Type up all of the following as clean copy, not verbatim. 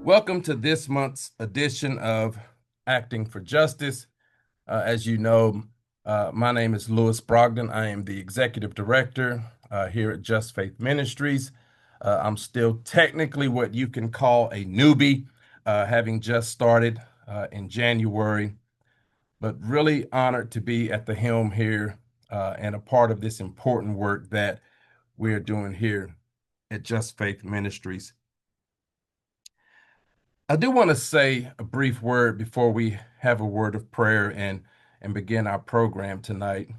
Welcome to this month's edition of Acting for Justice. As you know, my name is Lewis Brogdon. I am the executive director here at Just Faith Ministries. I'm still technically what you can call a newbie, having just started in January, but really honored to be at the helm here and a part of this important work that we're doing here at Just Faith Ministries. I do want to say a brief word before we have a word of prayer and begin our program tonight,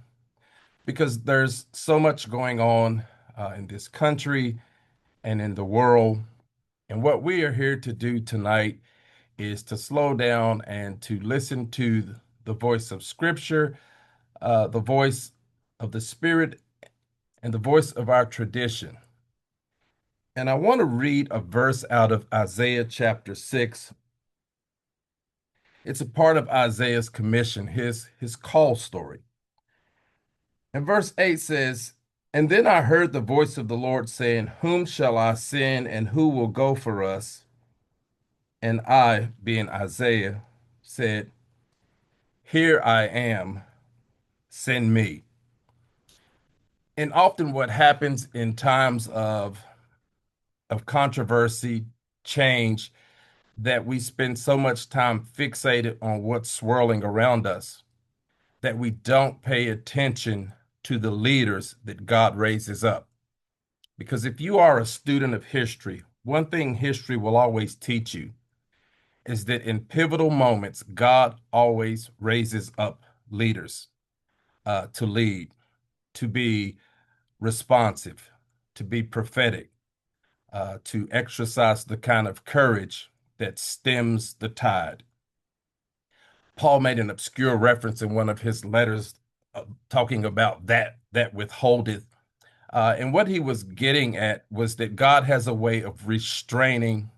because there's so much going on in this country and in the world. And what we are here to do tonight is to slow down and to listen to the voice of Scripture, the voice of the Spirit, and the voice of our tradition. And I want to read a verse out of Isaiah chapter 6. It's a part of Isaiah's commission, his call story. And verse 8 says, "And then I heard the voice of the Lord saying, Whom shall I send, and who will go for us? And I, being Isaiah, said, Here I am, send me." And often what happens in times of controversy, change, that we spend so much time fixated on what's swirling around us that we don't pay attention to the leaders that God raises up. Because if you are a student of history, one thing history will always teach you is that in pivotal moments, God always raises up leaders to lead, to be responsive, to be prophetic, to exercise the kind of courage that stems the tide. Paul made an obscure reference in one of his letters talking about that withholdeth. And what he was getting at was that God has a way of restraining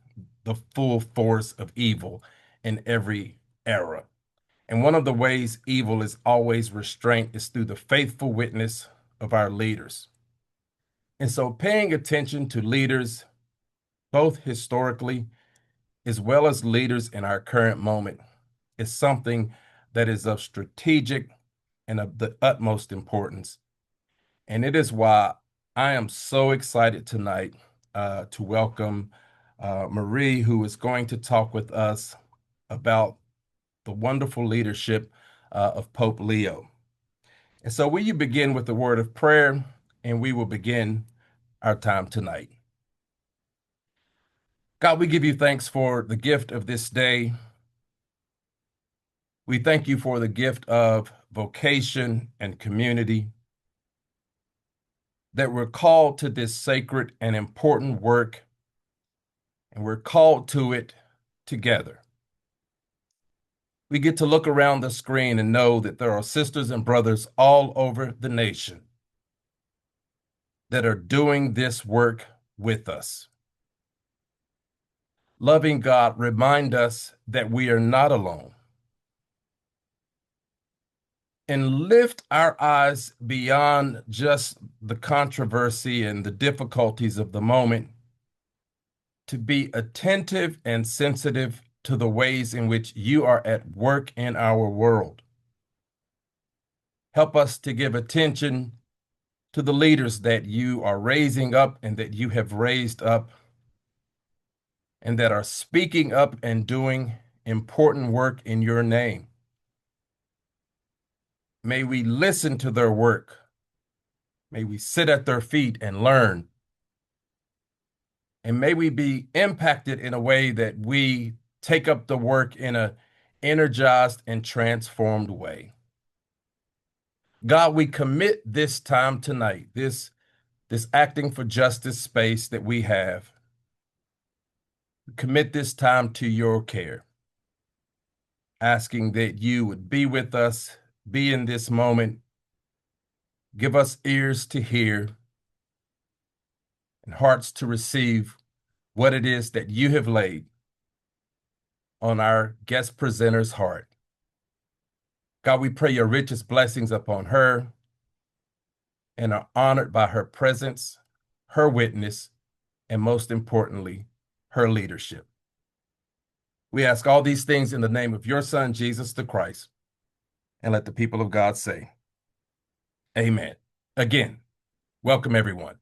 the full force of evil in every era. And one of the ways evil is always restrained is through the faithful witness of our leaders. And so paying attention to leaders, both historically as well as leaders in our current moment, is something that is of strategic and of the utmost importance. And it is why I am so excited tonight to welcome Marie, who is going to talk with us about the wonderful leadership of Pope Leo. And so, will you begin with the word of prayer, and we will begin our time tonight. God, we give you thanks for the gift of this day. We thank you for the gift of vocation and community, that we're called to this sacred and important work, and we're called to it together. We get to look around the screen and know that there are sisters and brothers all over the nation that are doing this work with us. Loving God, remind us that we are not alone. And lift our eyes beyond just the controversy and the difficulties of the moment to be attentive and sensitive to the ways in which you are at work in our world. Help us to give attention to the leaders that you are raising up and that you have raised up and that are speaking up and doing important work in your name. May we listen to their work. May we sit at their feet and learn. And may we be impacted in a way that we take up the work in an energized and transformed way. God, we commit this time tonight, this acting for justice space that we have. We commit this time to your care, asking that you would be with us, be in this moment, give us ears to hear and hearts to receive what it is that you have laid on our guest presenter's heart. God, we pray your richest blessings upon her and are honored by her presence, her witness, and most importantly, her leadership. We ask all these things in the name of your Son, Jesus the Christ, and let the people of God say, Amen. Again, welcome everyone.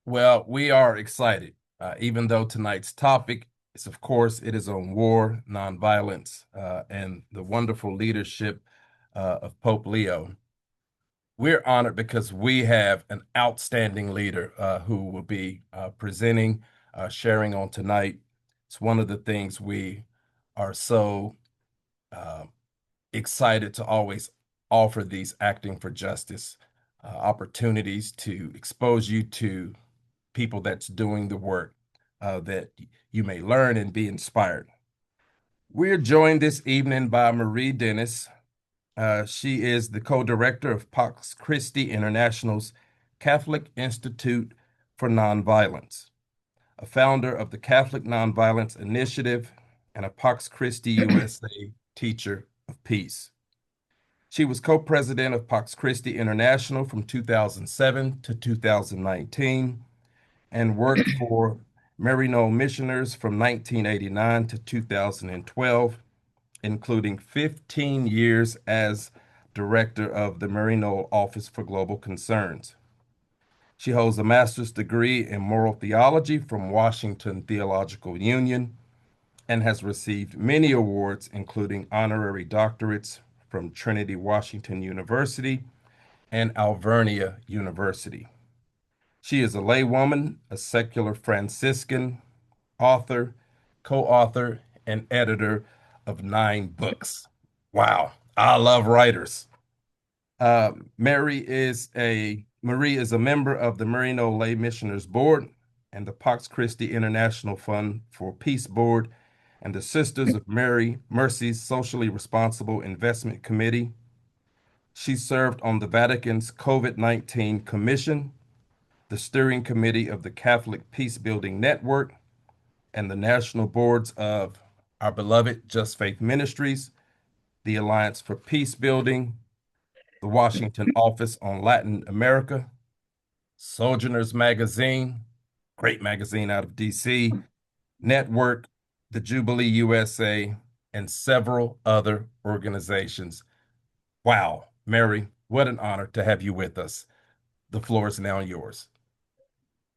Well, we are excited, even though tonight's topic is, of course, it is on war, nonviolence, and the wonderful leadership of Pope Leo. We're honored because we have an outstanding leader who will be presenting, sharing on tonight. It's one of the things we are so uh, excited to always offer these acting for justice opportunities to expose you to people that's doing the work that you may learn and be inspired. We're joined this evening by Marie Dennis. She is the co-director of Pax Christi International's Catholic Institute for Nonviolence, a founder of the Catholic Nonviolence Initiative, and a Pax Christi USA teacher of peace. She was co-president of Pax Christi International from 2007 to 2019 and worked for Maryknoll Missioners from 1989 to 2012, including 15 years as director of the Maryknoll Office for Global Concerns. She holds a master's degree in moral theology from Washington Theological Union and has received many awards, including honorary doctorates from Trinity Washington University and Alvernia University. She is a laywoman, a secular Franciscan, author, co-author, and editor of 9 books. Wow, I love writers. Marie is a member of the Maryknoll Lay Missioners Board and the Pax Christi International Fund for Peace Board and the Sisters of Mary Mercy's Socially Responsible Investment Committee. She served on the Vatican's COVID-19 Commission, the steering committee of the Catholic Peace Building Network, and the national boards of our beloved Just Faith Ministries, the Alliance for Peace Building, the Washington Office on Latin America, Sojourners Magazine, great magazine out of DC, Network, the Jubilee USA, and several other organizations. Wow, Mary, what an honor to have you with us. The floor is now yours.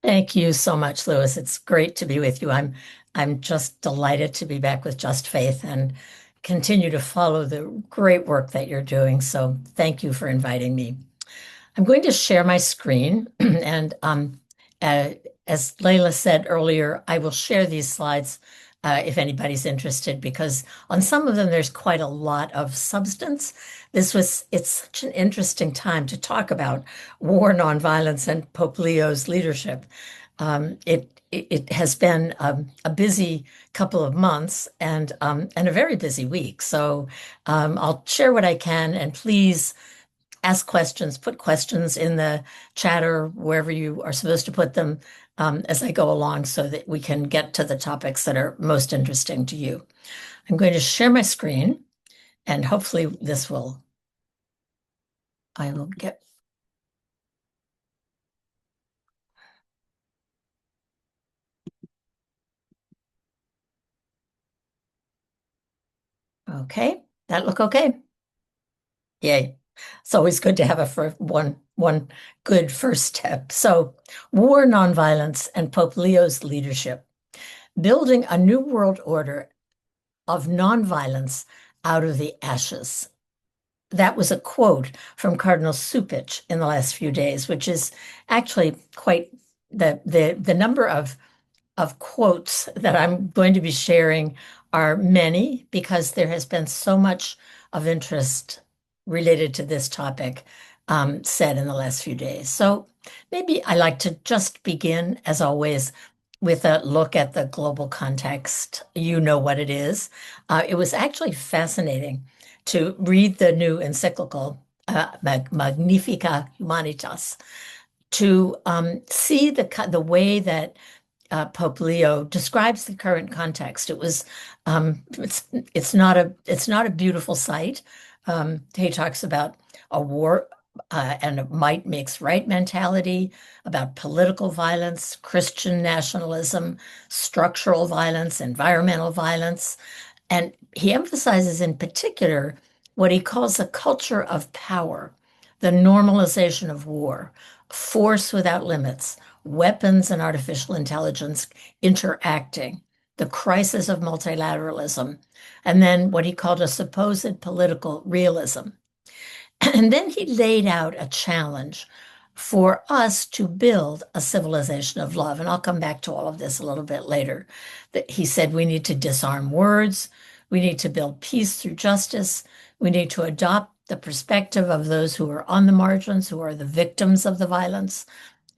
Thank you so much, Lewis. It's great to be with you. I'm just delighted to be back with Just Faith and continue to follow the great work that you're doing. So thank you for inviting me. I'm going to share my screen and uh, as Layla said earlier, I will share these slides if anybody's interested, because on some of them there's quite a lot of substance. It's such an interesting time to talk about war, nonviolence, and Pope Leo's leadership. It has been a busy couple of months and a very busy week. So I'll share what I can, and please ask questions, put questions in the chat or wherever you are supposed to put them as I go along so that we can get to the topics that are most interesting to you. I'm going to share my screen and hopefully I will get. Okay, that look okay? Yay. It's always good to have one good first step. So, war, nonviolence, and Pope Leo's leadership, building a new world order of nonviolence out of the ashes. That was a quote from Cardinal Supich in the last few days, which is actually quite the number of quotes that I'm going to be sharing are many because there has been so much of interest related to this topic said in the last few days. So maybe I like to just begin, as always, with a look at the global context. You know what it is. It was actually fascinating to read the new encyclical, Magnifica Humanitas, to see the way that Pope Leo describes the current context. It's not a beautiful sight. He talks about a war and a might makes right mentality, about political violence, Christian nationalism, structural violence, environmental violence. And he emphasizes in particular what he calls a culture of power, the normalization of war, force without limits, weapons and artificial intelligence interacting, the crisis of multilateralism, and then what he called a supposed political realism. And then he laid out a challenge for us to build a civilization of love. And I'll come back to all of this a little bit later. That he said we need to disarm words, we need to build peace through justice, we need to adopt the perspective of those who are on the margins, who are the victims of the violence.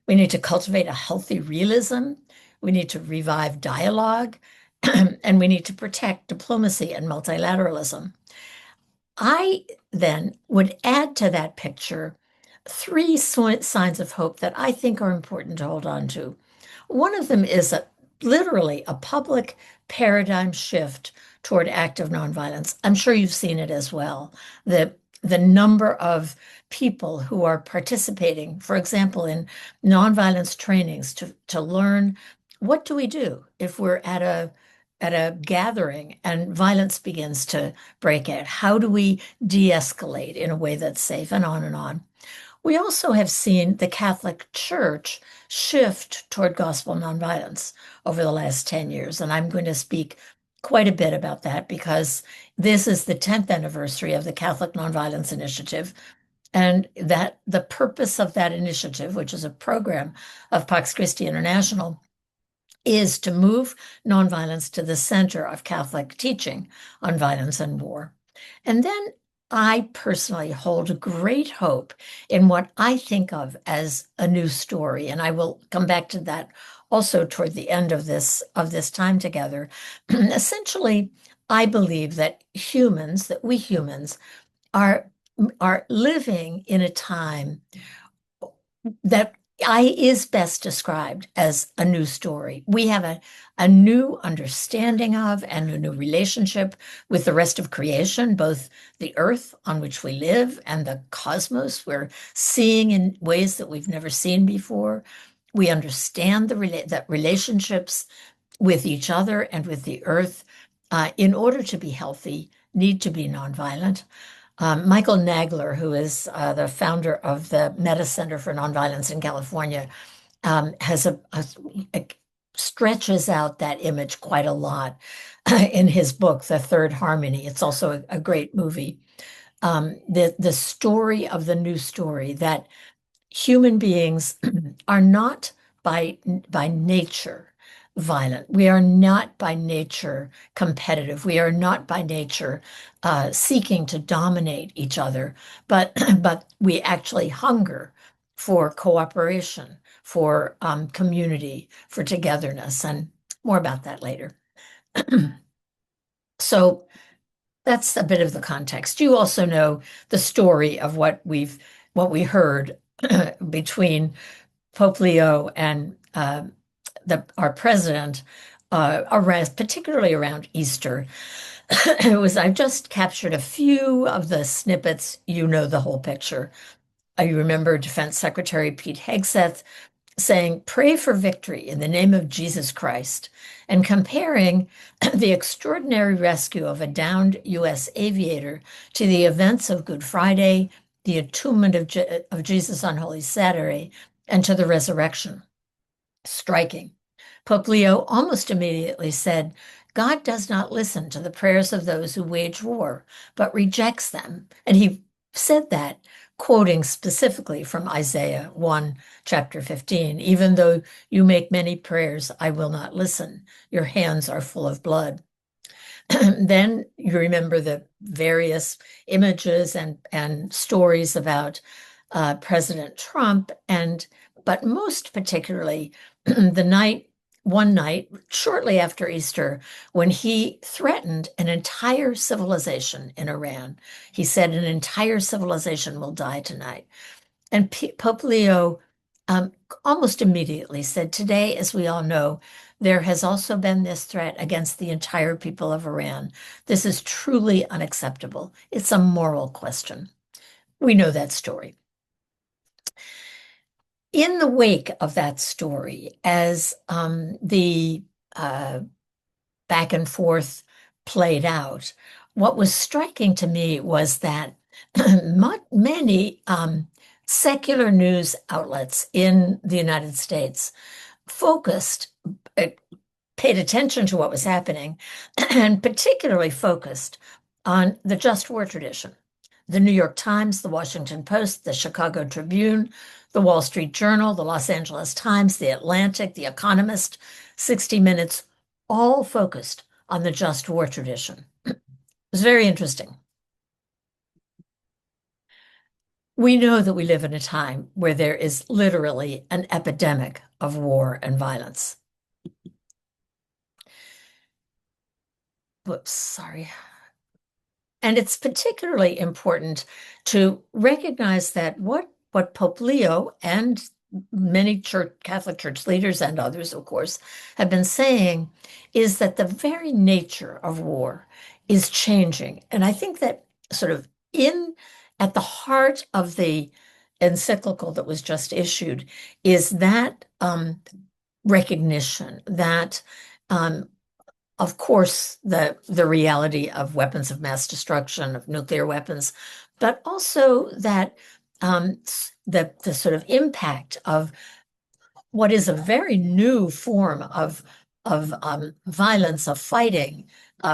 We need to cultivate a healthy realism. We need to revive dialogue, and we need to protect diplomacy and multilateralism. I then would add to that picture three signs of hope that I think are important to hold on to. One of them is literally a public paradigm shift toward active nonviolence. I'm sure you've seen it as well. The number of people who are participating, for example, in nonviolence trainings to learn what do we do if we're at a gathering and violence begins to break out? How do we de-escalate in a way that's safe, and on and on. We also have seen the Catholic Church shift toward gospel nonviolence over the last 10 years. And I'm going to speak quite a bit about that because this is the 10th anniversary of the Catholic Nonviolence Initiative. And that the purpose of that initiative, which is a program of Pax Christi International, is to move nonviolence to the center of Catholic teaching on violence and war. And then I personally hold great hope in what I think of as a new story, and I will come back to that also toward the end of this time together. Essentially, I believe that we humans are are living in a time that I is best described as a new story. We have a new understanding of and a new relationship with the rest of creation, both the earth on which we live and the cosmos. We're seeing in ways that we've never seen before. We understand that relationships with each other and with the earth, in order to be healthy, need to be nonviolent. Michael Nagler, who is the founder of the Meta Center for Nonviolence in California, has stretches out that image quite a lot in his book, The Third Harmony. It's also a great movie. The story of the new story that human beings are not by nature violent. We are not by nature competitive. We are not by nature seeking to dominate each other, but but we actually hunger for cooperation, for community, for togetherness, and more about that later. So that's a bit of the context. You also know the story of what we heard between Pope Leo and our president, particularly around Easter. I've just captured a few of the snippets. You know the whole picture. You remember Defense Secretary Pete Hegseth saying, "Pray for victory in the name of Jesus Christ," and comparing the extraordinary rescue of a downed U.S. aviator to the events of Good Friday, the atonement of Jesus on Holy Saturday, and to the resurrection. Striking. Pope Leo almost immediately said, "God does not listen to the prayers of those who wage war, but rejects them." And he said that, quoting specifically from Isaiah 1, chapter 15, "Even though you make many prayers, I will not listen. Your hands are full of blood." Then you remember the various images and stories about President Trump, but most particularly one night shortly after Easter, when he threatened an entire civilization in Iran. He said an entire civilization will die tonight. And Pope Leo um, almost immediately said, "Today, as we all know, there has also been this threat against the entire people of Iran. This is truly unacceptable. It's a moral question." We know that story. In the wake of that story, as the back and forth played out, what was striking to me was that many secular news outlets in the United States focused, uh, paid attention to what was happening, and particularly focused on the just war tradition. The New York Times, the Washington Post, the Chicago Tribune, the Wall Street Journal, the Los Angeles Times, the Atlantic, the Economist, 60 Minutes, all focused on the just war tradition. It was very interesting. We know that we live in a time where there is literally an epidemic of war and violence. Whoops, sorry. And it's particularly important to recognize that what Pope Leo and many Catholic Church leaders and others, of course, have been saying is that the very nature of war is changing. And I think that sort of in at the heart of the encyclical that was just issued is that recognition that of course, the reality of weapons of mass destruction, of nuclear weapons, but also that the sort of impact of what is a very new form of violence, of fighting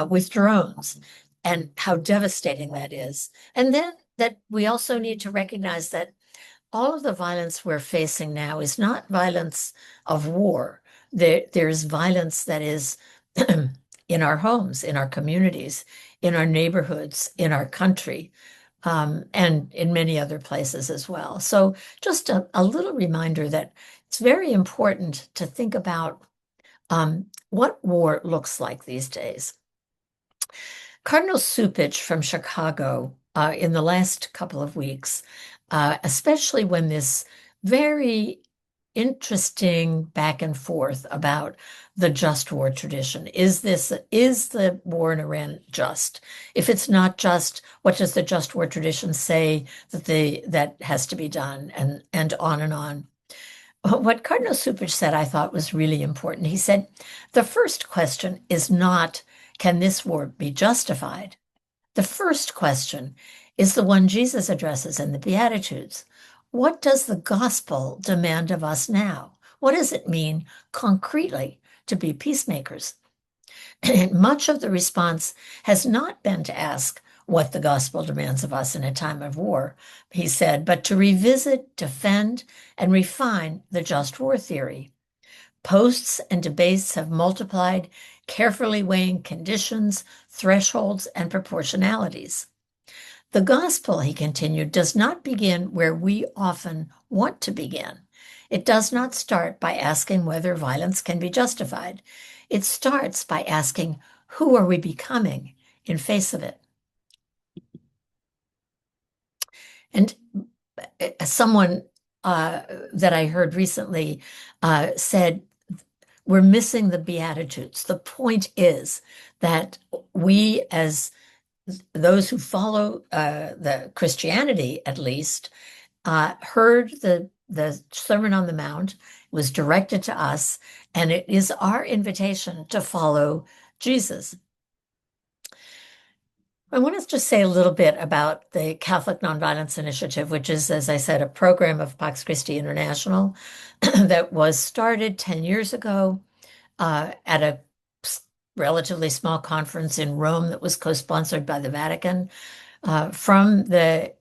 with drones, and how devastating that is. And then that we also need to recognize that all of the violence we're facing now is not violence of war. There's violence that is in our homes, in our communities, in our neighborhoods, in our country, and in many other places as well. So just a little reminder that it's very important to think about what war looks like these days. Cardinal Supich from Chicago in the last couple of weeks, especially when this very interesting back and forth about the just war tradition. Is the war in Iran just? If it's not just, what does the just war tradition say that has to be done, and on and on. What Cardinal Supich said I thought was really important. He said, the first question is not, can this war be justified? The first question is the one Jesus addresses in the Beatitudes. What does the gospel demand of us now? What does it mean concretely to be peacemakers? And much of the response has not been to ask what the gospel demands of us in a time of war, he said, but to revisit, defend, and refine the just war theory. Posts and debates have multiplied, carefully weighing conditions, thresholds, and proportionalities. The gospel, he continued, does not begin where we often want to begin. It does not start by asking whether violence can be justified. It starts by asking, who are we becoming in face of it? And someone that I heard recently said, we're missing the Beatitudes. The point is that we, as those who follow the Christianity, at least, heard the Sermon on the Mount, was directed to us, and it is our invitation to follow Jesus. I want to just say a little bit about the Catholic Nonviolence Initiative, which is, as I said, a program of Pax Christi International that was started 10 years ago at a relatively small conference in Rome that was co-sponsored by the Vatican. From that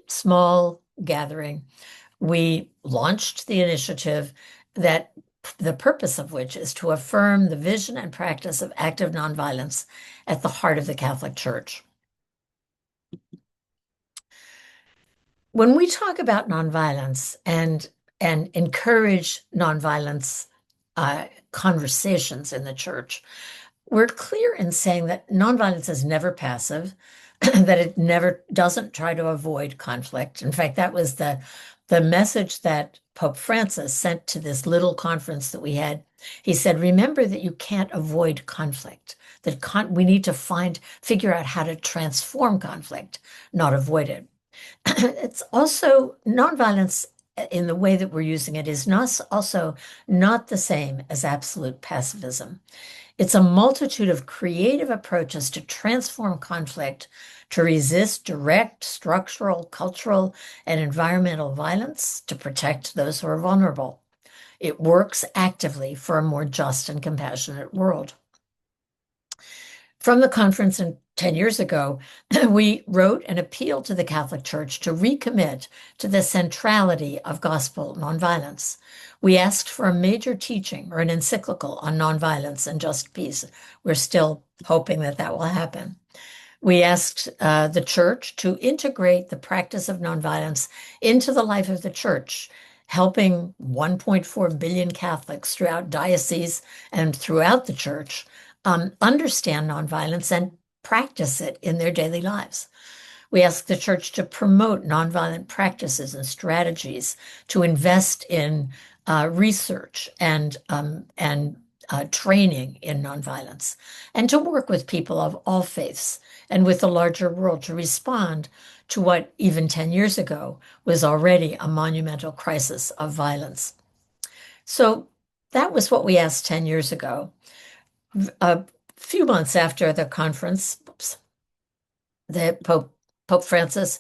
small gathering, we launched the initiative that the purpose of which is to affirm the vision and practice of active nonviolence at the heart of the Catholic Church. When we talk about nonviolence and encourage nonviolence conversations in the church, we're clear in saying that nonviolence is never passive, that it never doesn't try to avoid conflict. In fact, that was the message that Pope Francis sent to this little conference that we had. He said, remember that you can't avoid conflict, that we need to figure out how to transform conflict, not avoid it. It's also nonviolence in the way that we're using it is also not the same as absolute pacifism. It's a multitude of creative approaches to transform conflict, to resist direct, structural, cultural, and environmental violence, to protect those who are vulnerable. It works actively for a more just and compassionate world. From the conference 10 years ago, we wrote an appeal to the Catholic Church to recommit to the centrality of gospel nonviolence. We asked for a major teaching or an encyclical on nonviolence and just peace. We're still hoping that that will happen. We asked the church to integrate the practice of nonviolence into the life of the church, helping 1.4 billion Catholics throughout dioceses and throughout the church understand nonviolence and practice it in their daily lives. We ask the church to promote nonviolent practices and strategies, to invest in research and training in nonviolence, and to work with people of all faiths and with the larger world to respond to what even 10 years ago was already a monumental crisis of violence. So that was what we asked 10 years ago. A few months after the conference, the Pope Francis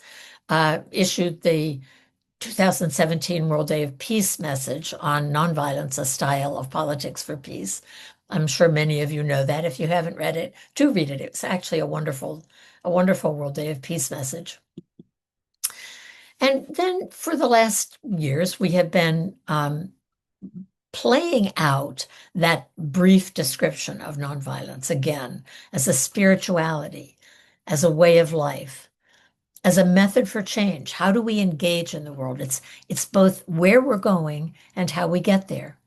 issued the 2017 World Day of Peace message on nonviolence, a style of politics for peace. I'm sure many of you know that. If you haven't read it, do read it. It's actually a wonderful World Day of Peace message. And then for the last years, we have been playing out that brief description of nonviolence again as a spirituality, as a way of life, as a method for change. How do we engage in the world? It's both where we're going and how we get there.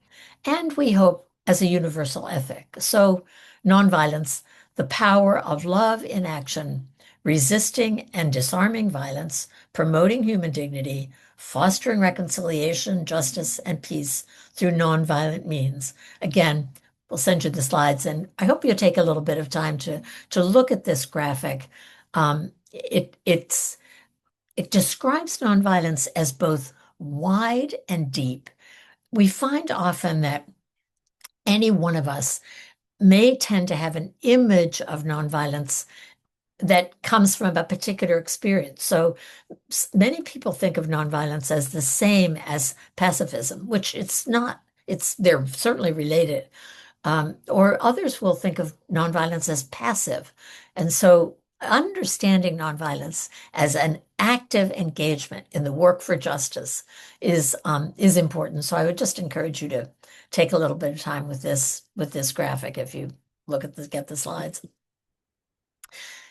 And we hope as a universal ethic. So nonviolence, the power of love in action, resisting and disarming violence, promoting human dignity, fostering reconciliation, justice, and peace through nonviolent means. Again, we'll send you the slides, and I hope you'll take a little bit of time to look at this graphic. It describes nonviolence as both wide and deep. We find often that any one of us may tend to have an image of nonviolence that comes from a particular experience. So many people think of nonviolence as the same as pacifism, which it's not. They're certainly related. Or others will think of nonviolence as passive. And so understanding nonviolence as an active engagement in the work for justice is important. So I would just encourage you to take a little bit of time with this graphic if you get the slides.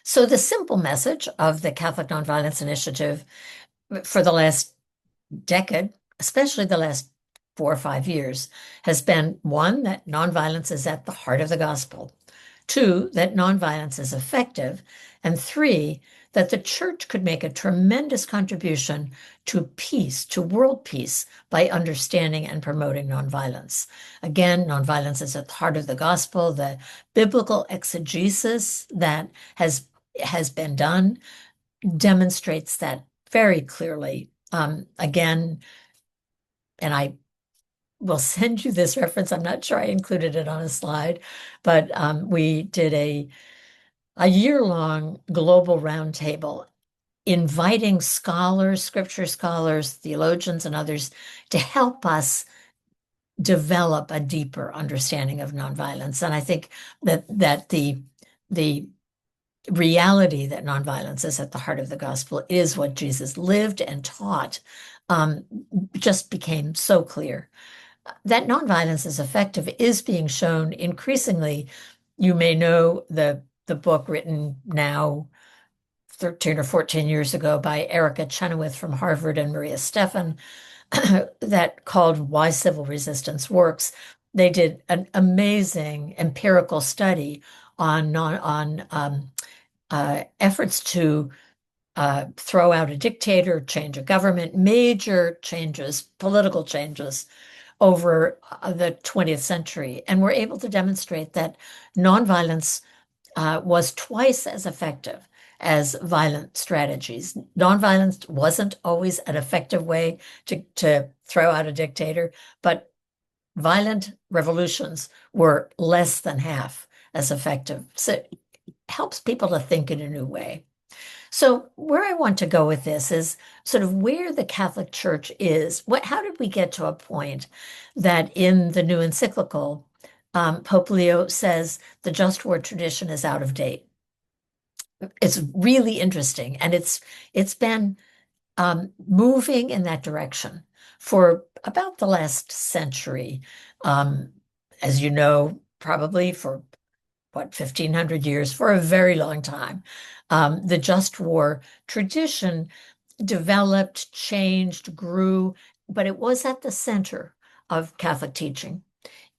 So the simple message of the Catholic Nonviolence Initiative for the last decade, especially the last 4 or 5 years, has been one, that nonviolence is at the heart of the gospel. Two, that nonviolence is effective. And three, that the church could make a tremendous contribution to peace, to world peace, by understanding and promoting nonviolence. Again, nonviolence is at the heart of the gospel. The biblical exegesis that has been done demonstrates that very clearly. Again, and I will send you this reference. I'm not sure I included it on a slide, but we did a year-long global roundtable inviting scholars, scripture scholars, theologians, and others to help us develop a deeper understanding of nonviolence. And I think that the reality that nonviolence is at the heart of the gospel is what Jesus lived and taught, just became so clear. That nonviolence is effective is being shown increasingly. You may know the book written now 13 or 14 years ago by Erica Chenoweth from Harvard and Maria Stephan that called Why Civil Resistance Works. They did an amazing empirical study on efforts to throw out a dictator, change a government, major changes, political changes over the 20th century. And we're able to demonstrate that nonviolence was twice as effective as violent strategies. Nonviolence wasn't always an effective way to throw out a dictator, but violent revolutions were less than half as effective. So it helps people to think in a new way. So where I want to go with this is sort of where the Catholic Church is. How did we get to a point that in the new encyclical, Pope Leo says the just war tradition is out of date? It's really interesting, and it's been moving in that direction for about the last century. Um, as you know, probably for what, 1500 years, for a very long time. The just war tradition developed, changed, grew, but it was at the center of Catholic teaching.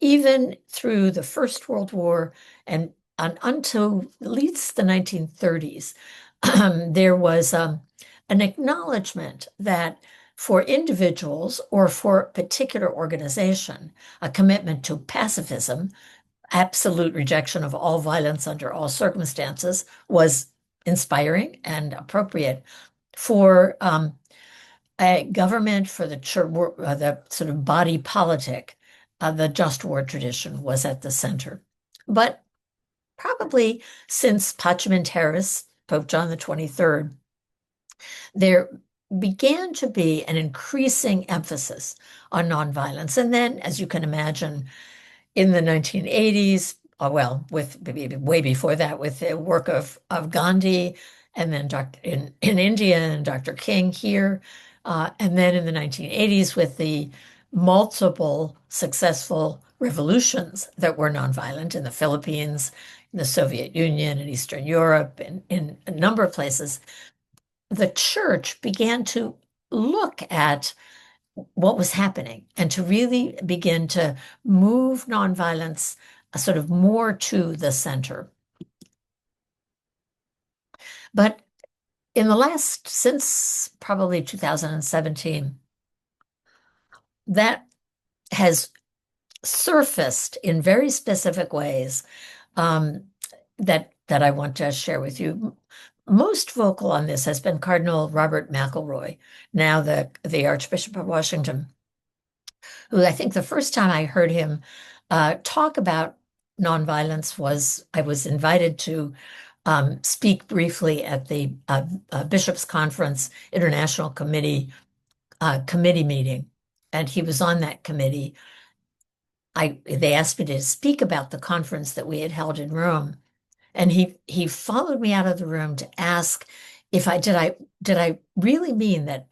Even through the First World War and until at least the 1930s, there was an acknowledgement that for individuals or for a particular organization, a commitment to pacifism, absolute rejection of all violence under all circumstances, was inspiring and appropriate. For a government, for the church, the sort of body politic, the just war tradition was at the center. But probably since Pacem in Terris, Pope John the 23rd, there began to be an increasing emphasis on nonviolence. And then, as you can imagine, in the 1980s, well, with maybe way before that, with the work of Gandhi, and then in India and Dr. King here, and then in the 1980s with the multiple successful revolutions that were nonviolent in the Philippines, in the Soviet Union, in Eastern Europe, and in a number of places, the church began to look at what was happening and to really begin to move nonviolence sort of more to the center. But since probably 2017, that has surfaced in very specific ways um, that I want to share with you. Most vocal on this has been Cardinal Robert McElroy, now the Archbishop of Washington, who I think the first time I heard him talk about nonviolence was I was invited to speak briefly at the Bishops' Conference International Committee meeting, and he was on that committee. They asked me to speak about the conference that we had held in Rome, and he followed me out of the room to ask if I really mean that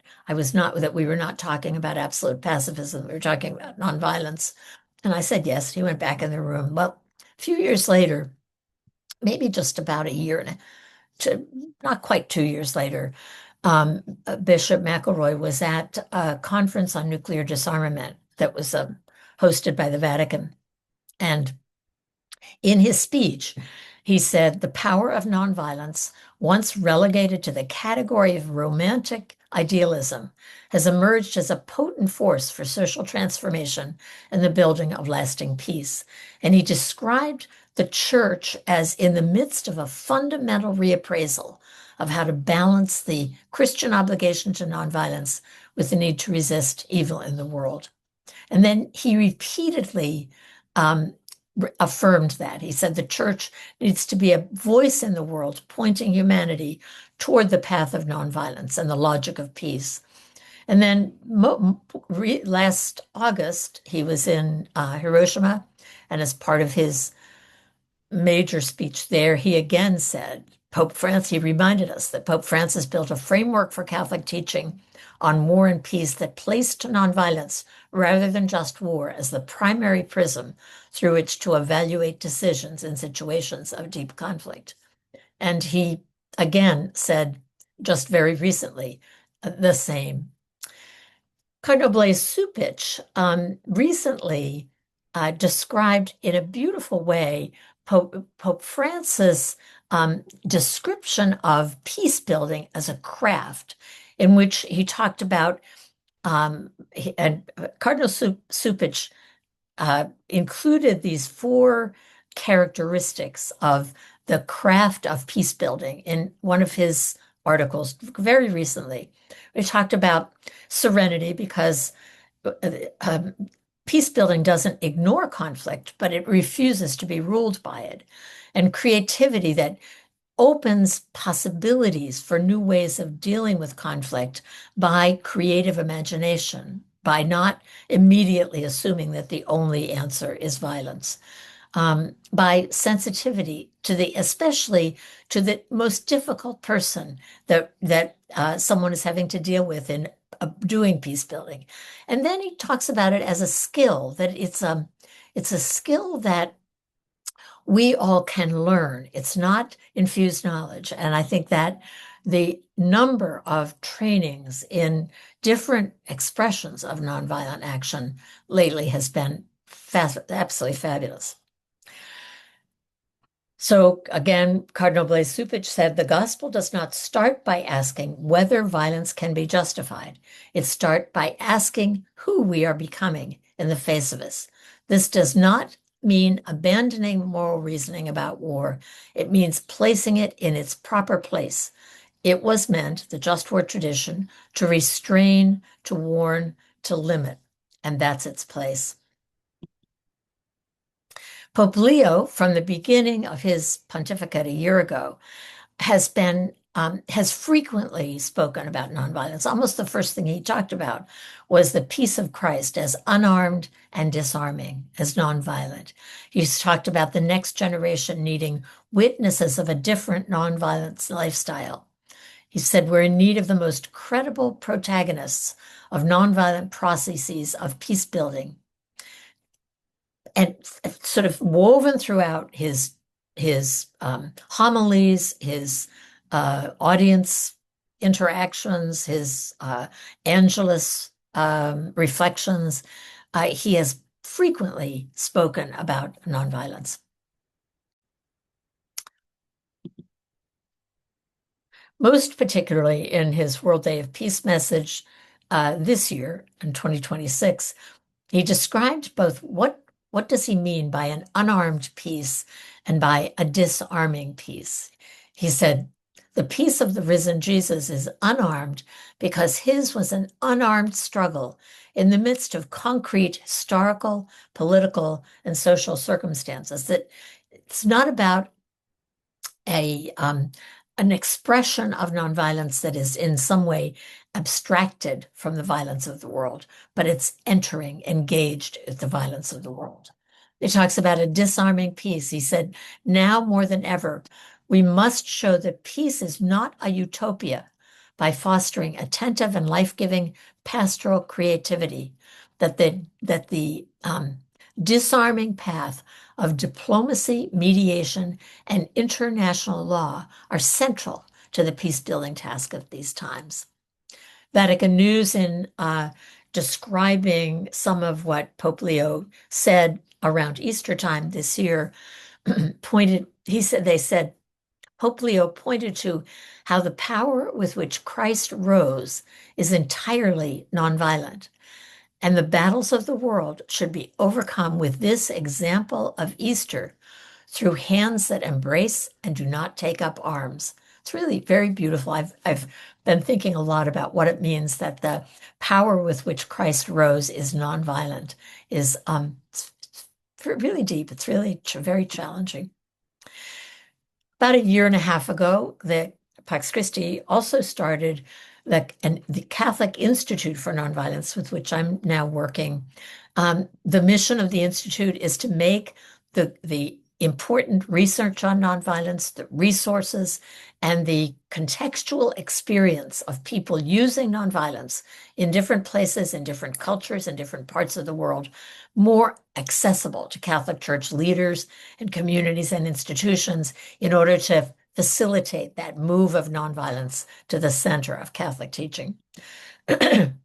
we were not talking about absolute pacifism, we were talking about nonviolence. And I said yes. He went back in the room. Well, a few years later, maybe just about a year and not quite 2 years later, Bishop McElroy was at a conference on nuclear disarmament that was hosted by the Vatican. And in his speech, he said, the power of nonviolence, once relegated to the category of romantic idealism, has emerged as a potent force for social transformation and the building of lasting peace. And he described the church as in the midst of a fundamental reappraisal of how to balance the Christian obligation to nonviolence with the need to resist evil in the world. And then he repeatedly affirmed that. He said the church needs to be a voice in the world, pointing humanity toward the path of nonviolence and the logic of peace. And then last August, he was in Hiroshima, and as part of his major speech there, he again said, he reminded us that Pope Francis built a framework for Catholic teaching on war and peace that placed nonviolence rather than just war as the primary prism through which to evaluate decisions in situations of deep conflict. And he again said just very recently the same. Cardinal Blaise Cupich recently described in a beautiful way Pope Francis' description of peace building as a craft, in which he talked about, and Cardinal Cupich included these 4 characteristics of the craft of peace building in one of his articles very recently. We talked about serenity because Peace building doesn't ignore conflict, but it refuses to be ruled by it. And creativity that opens possibilities for new ways of dealing with conflict by creative imagination, by not immediately assuming that the only answer is violence, by sensitivity to the, especially to the most difficult person that someone is having to deal with in doing peace building. And then he talks about it as a skill, that it's a skill that we all can learn. It's not infused knowledge. And I think that the number of trainings in different expressions of nonviolent action lately has been absolutely fabulous. So again, Cardinal Blaise Cupich said, the gospel does not start by asking whether violence can be justified. It starts by asking who we are becoming in the face of us. This does not mean abandoning moral reasoning about war. It means placing it in its proper place. It was meant, the just war tradition, to restrain, to warn, to limit, and that's its place. Pope Leo, from the beginning of his pontificate a year ago, has frequently spoken about nonviolence. Almost the first thing he talked about was the peace of Christ as unarmed and disarming, as nonviolent. He's talked about the next generation needing witnesses of a different nonviolence lifestyle. He said, we're in need of the most credible protagonists of nonviolent processes of peace building. And sort of woven throughout his homilies, his audience interactions, his Angelus reflections, he has frequently spoken about nonviolence. Most particularly in his World Day of Peace message this year in 2026, he described both what does he mean by an unarmed peace and by a disarming peace. He said, the peace of the risen Jesus is unarmed because his was an unarmed struggle in the midst of concrete historical, political, and social circumstances. That it's not about an expression of nonviolence that is in some way abstracted from the violence of the world, but it's entering, engaged with the violence of the world. He talks about a disarming peace. He said, now more than ever, we must show that peace is not a utopia by fostering attentive and life-giving pastoral creativity, that the disarming path of diplomacy, mediation, and international law are central to the peace-building task of these times. Vatican News, in describing some of what Pope Leo said around Easter time this year, they said, Pope Leo pointed to how the power with which Christ rose is entirely nonviolent, and the battles of the world should be overcome with this example of Easter through hands that embrace and do not take up arms. It's really very beautiful. I've been thinking a lot about what it means that the power with which Christ rose is nonviolent. It's really deep. It's really very challenging. About a year and a half ago, the Pax Christi also started the Catholic Institute for Nonviolence, with which I'm now working. The mission of the Institute is to make the important research on nonviolence, the resources, and the contextual experience of people using nonviolence in different places, in different cultures, in different parts of the world, more accessible to Catholic Church leaders and communities and institutions in order to facilitate that move of nonviolence to the center of Catholic teaching. In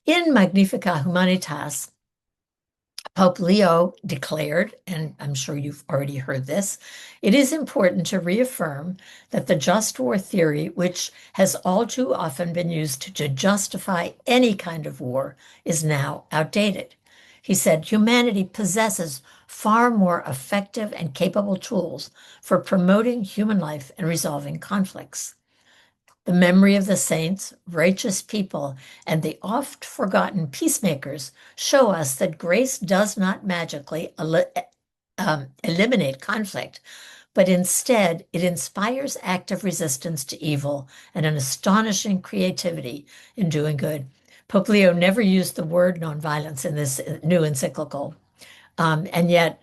Magnificat Humanitas, Pope Leo declared, and I'm sure you've already heard this, it is important to reaffirm that the just war theory, which has all too often been used to justify any kind of war, is now outdated. He said, humanity possesses far more effective and capable tools for promoting human life and resolving conflicts. The memory of the saints, righteous people, and the oft forgotten peacemakers show us that grace does not magically eliminate conflict, but instead it inspires active resistance to evil and an astonishing creativity in doing good. Pope Leo never used the word nonviolence in this new encyclical, and yet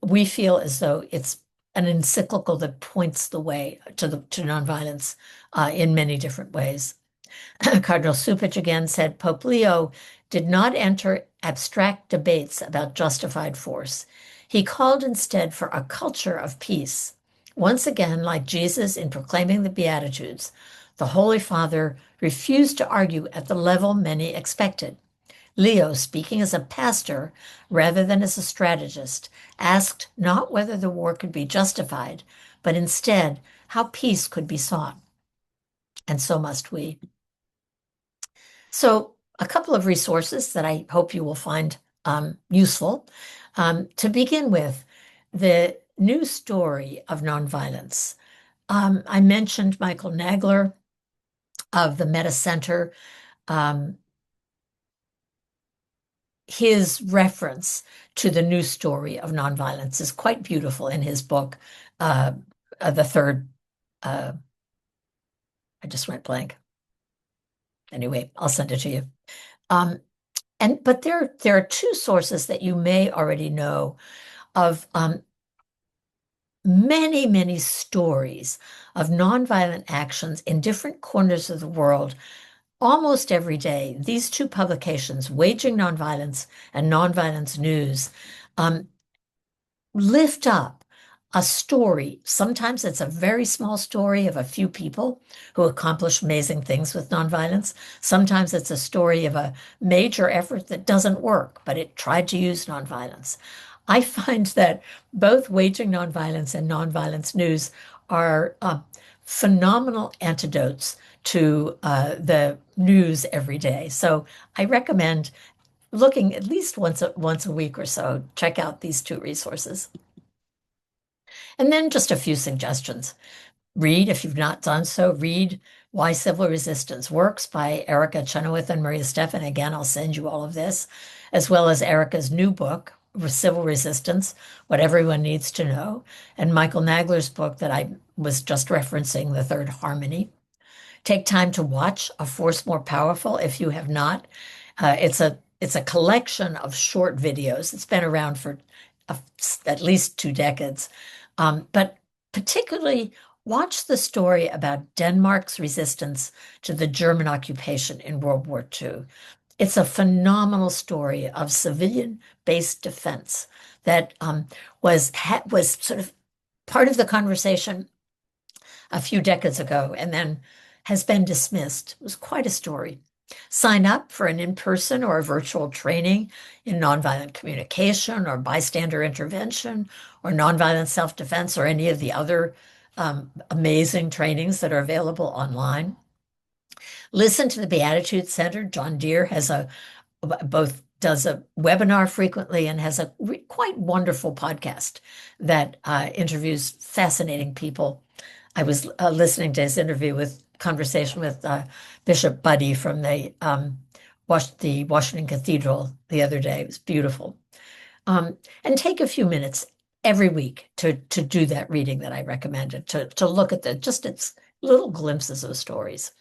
we feel as though it's an encyclical that points the way to nonviolence in many different ways. Cardinal Supich again said Pope Leo did not enter abstract debates about justified force. He called instead for a culture of peace. Once again, like Jesus in proclaiming the Beatitudes, the Holy Father refused to argue at the level many expected. Leo, speaking as a pastor rather than as a strategist, asked not whether the war could be justified, but instead how peace could be sought. And so must we. So, a couple of resources that I hope you will find useful. To begin with, the new story of nonviolence. I mentioned Michael Nagler of the Meta Center. Um, his reference to the new story of nonviolence is quite beautiful in his book, uh, the third. I just went blank. Anyway, I'll send it to you. Um, but there are two sources that you may already know of many stories of nonviolent actions in different corners of the world almost every day. These two publications, Waging Nonviolence and Nonviolence News, um, lift up a story. Sometimes it's a very small story of a few people who accomplish amazing things with nonviolence. Sometimes it's a story of a major effort that doesn't work, but it tried to use nonviolence. I find that both Waging Nonviolence and Nonviolence News are phenomenal antidotes to the news every day. So I recommend looking at least once a week or so. Check out these two resources. And then just a few suggestions. Read, if you've not done so, read Why Civil Resistance Works by Erica Chenoweth and Maria Stephan. Again, I'll send you all of this, as well as Erica's new book, Civil Resistance, What Everyone Needs to Know, and Michael Nagler's book that I was just referencing, The Third Harmony. Take time to watch A Force More Powerful if you have not. It's a collection of short videos. It's been around for at least 2 decades. But particularly watch the story about Denmark's resistance to the German occupation in World War II. It's a phenomenal story of civilian-based defense that was sort of part of the conversation a few decades ago and then has been dismissed. It was quite a story. Sign up for an in-person or a virtual training in nonviolent communication or bystander intervention or nonviolent self-defense or any of the other amazing trainings that are available online. Listen to the Beatitudes Center. John Deere does a webinar frequently and has a quite wonderful podcast that interviews fascinating people. I was listening to his conversation with Bishop Buddy from the Washington Cathedral the other day. It was beautiful. And take a few minutes every week to do that reading that I recommended, to look at just its little glimpses of stories.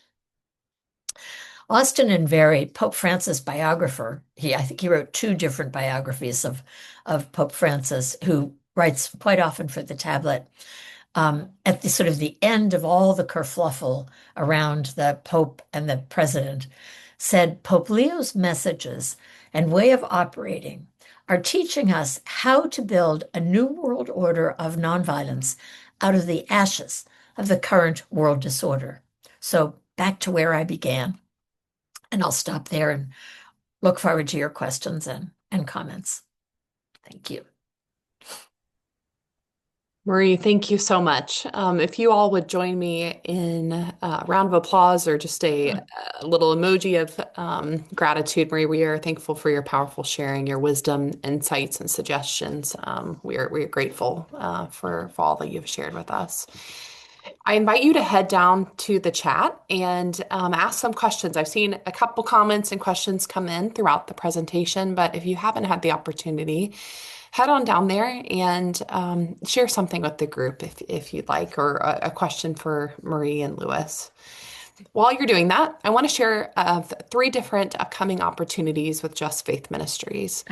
Austin and Very, Pope Francis biographer, I think he wrote 2 different biographies of Pope Francis, who writes quite often for the tablet. At the sort of the end of all the kerfluffle around the Pope and the President, said Pope Leo's messages and way of operating are teaching us how to build a new world order of nonviolence out of the ashes of the current world disorder. So back to where I began. And I'll stop there and look forward to your questions and comments. Thank you. Marie, thank you so much. If you all would join me in a round of applause or just a little emoji of gratitude, Marie, we are thankful for your powerful sharing, your wisdom, insights, and suggestions. We are grateful for all that you've shared with us. I invite you to head down to the chat and ask some questions. I've seen a couple comments and questions come in throughout the presentation, but if you haven't had the opportunity, head on down there and share something with the group if you'd like, or a question for Marie and Lewis. While you're doing that, I want to share three different upcoming opportunities with Just Faith Ministries.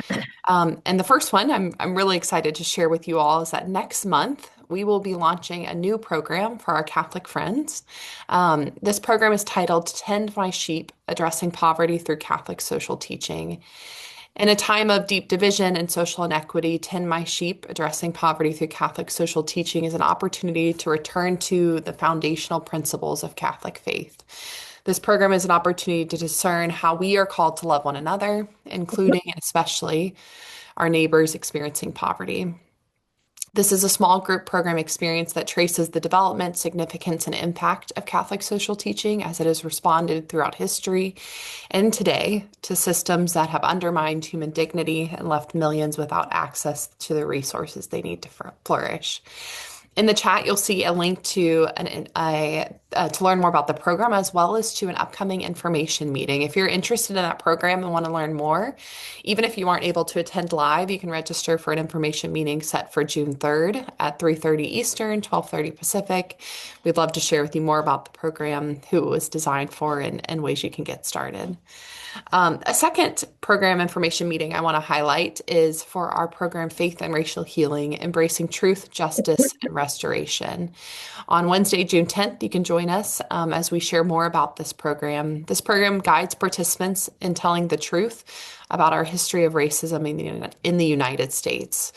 And the first one I'm really excited to share with you all is that next month we will be launching a new program for our Catholic friends. This program is titled Tend My Sheep, Addressing Poverty Through Catholic Social Teaching. In a time of deep division and social inequity, Tend My Sheep, Addressing Poverty Through Catholic Social Teaching is an opportunity to return to the foundational principles of Catholic faith. This program is an opportunity to discern how we are called to love one another, including and especially our neighbors experiencing poverty. This is a small group program experience that traces the development, significance, and impact of Catholic social teaching as it has responded throughout history and today to systems that have undermined human dignity and left millions without access to the resources they need to flourish. In the chat, you'll see a link to to learn more about the program as well as to an upcoming information meeting. If you're interested in that program and want to learn more, even if you aren't able to attend live, you can register for an information meeting set for June 3rd at 3:30 Eastern, 12:30 Pacific. We'd love to share with you more about the program, who it was designed for, and ways you can get started. A second program information meeting I want to highlight is for our program Faith and Racial Healing, Embracing Truth, Justice, and Restoration. On Wednesday, June 10th, you can join us as we share more about this program. This program guides participants in telling the truth about our history of racism in the United States.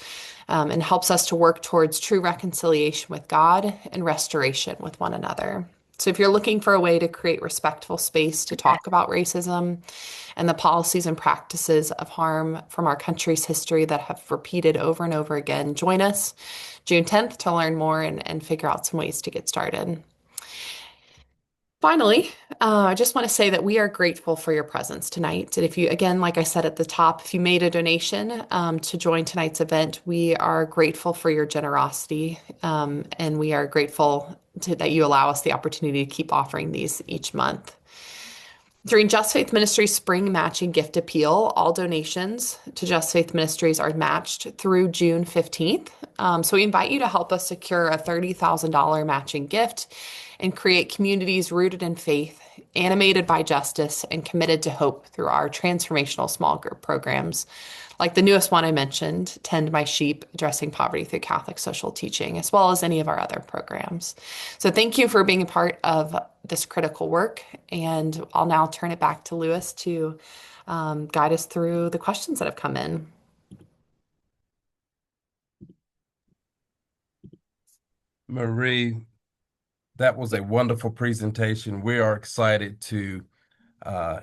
And helps us to work towards true reconciliation with God and restoration with one another. So if you're looking for a way to create respectful space to talk about racism and the policies and practices of harm from our country's history that have repeated over and over again, join us June 10th to learn more and figure out some ways to get started. Finally, I just want to say that we are grateful for your presence tonight. And if you, again, like I said at the top, if you made a donation to join tonight's event, we are grateful for your generosity. And we are grateful that you allow us the opportunity to keep offering these each month. During Just Faith Ministries Spring Matching Gift Appeal, all donations to Just Faith Ministries are matched through June 15th. So we invite you to help us secure a $30,000 matching gift and create communities rooted in faith, animated by justice, and committed to hope through our transformational small group programs, like the newest one I mentioned, Tend My Sheep, Addressing Poverty Through Catholic Social Teaching, as well as any of our other programs. So thank you for being a part of this critical work, and I'll now turn it back to Lewis to guide us through the questions that have come in. Marie, that was a wonderful presentation. We are excited to uh,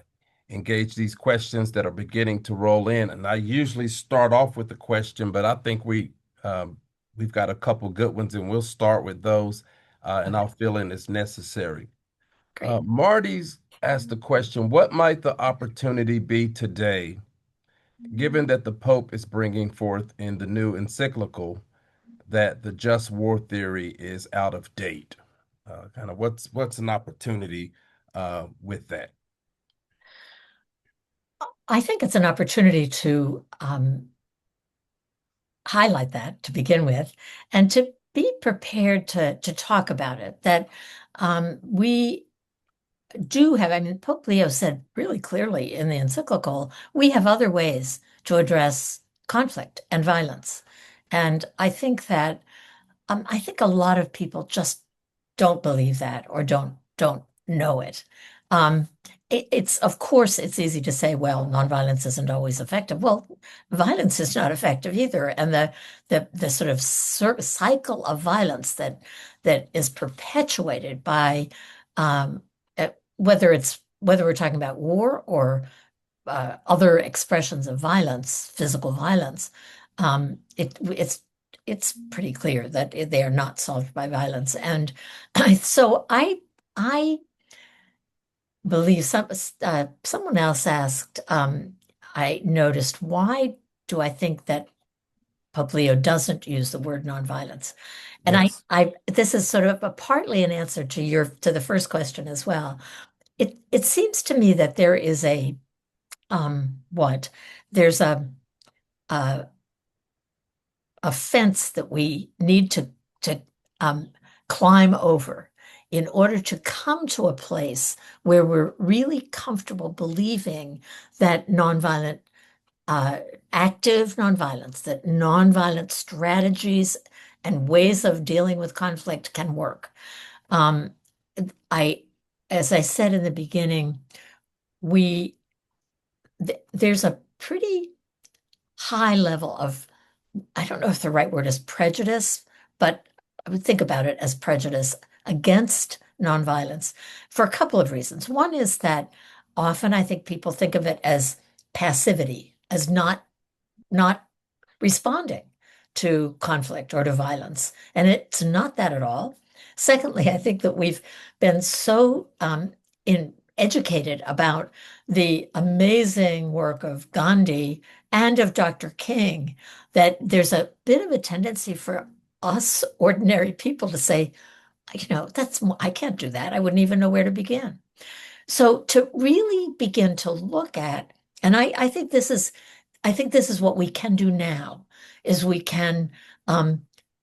engage these questions that are beginning to roll in. And I usually start off with the question, but I think we've got a couple good ones, and we'll start with those, and I'll fill in as necessary. Great. Marty's asked the question, what might the opportunity be today, given that the Pope is bringing forth in the new encyclical that the just war theory is out of date? Kind of what's an opportunity with that? I think it's an opportunity to highlight that to begin with, and to be prepared to talk about it. That we do have, I mean, Pope Leo said really clearly in the encyclical, we have other ways to address conflict and violence. And I think a lot of people just don't believe that or don't know it. It's of course it's easy to say, well, nonviolence isn't always effective. Well, violence is not effective either, and the sort of cycle of violence that is perpetuated by whether we're talking about war or other expressions of violence, physical violence, it's pretty clear that they are not solved by violence. And so I believe someone else asked, I noticed, why do I think that Pope Leo doesn't use the word nonviolence. And Yes. this is sort of partly an answer to to the first question as well. It seems to me that there is what? There's a a fence that we need to um, climb over in order to come to a place where we're really comfortable believing that uh, active nonviolence, that nonviolent strategies and ways of dealing with conflict can work. Um, I, as I said in the beginning, we there's a pretty high level of, I don't know if the right word is prejudice, but I would think about it as prejudice against nonviolence for a couple of reasons. One is that often I think people think of it as passivity, as not responding to conflict or to violence. And it's not that at all. Secondly, I think that we've been so educated about the amazing work of Gandhi and of Dr. King that there's a bit of a tendency for us ordinary people to say, I can't do that. I wouldn't even know where to begin. So to really begin to look at, and I think this is what we can do now, is we can,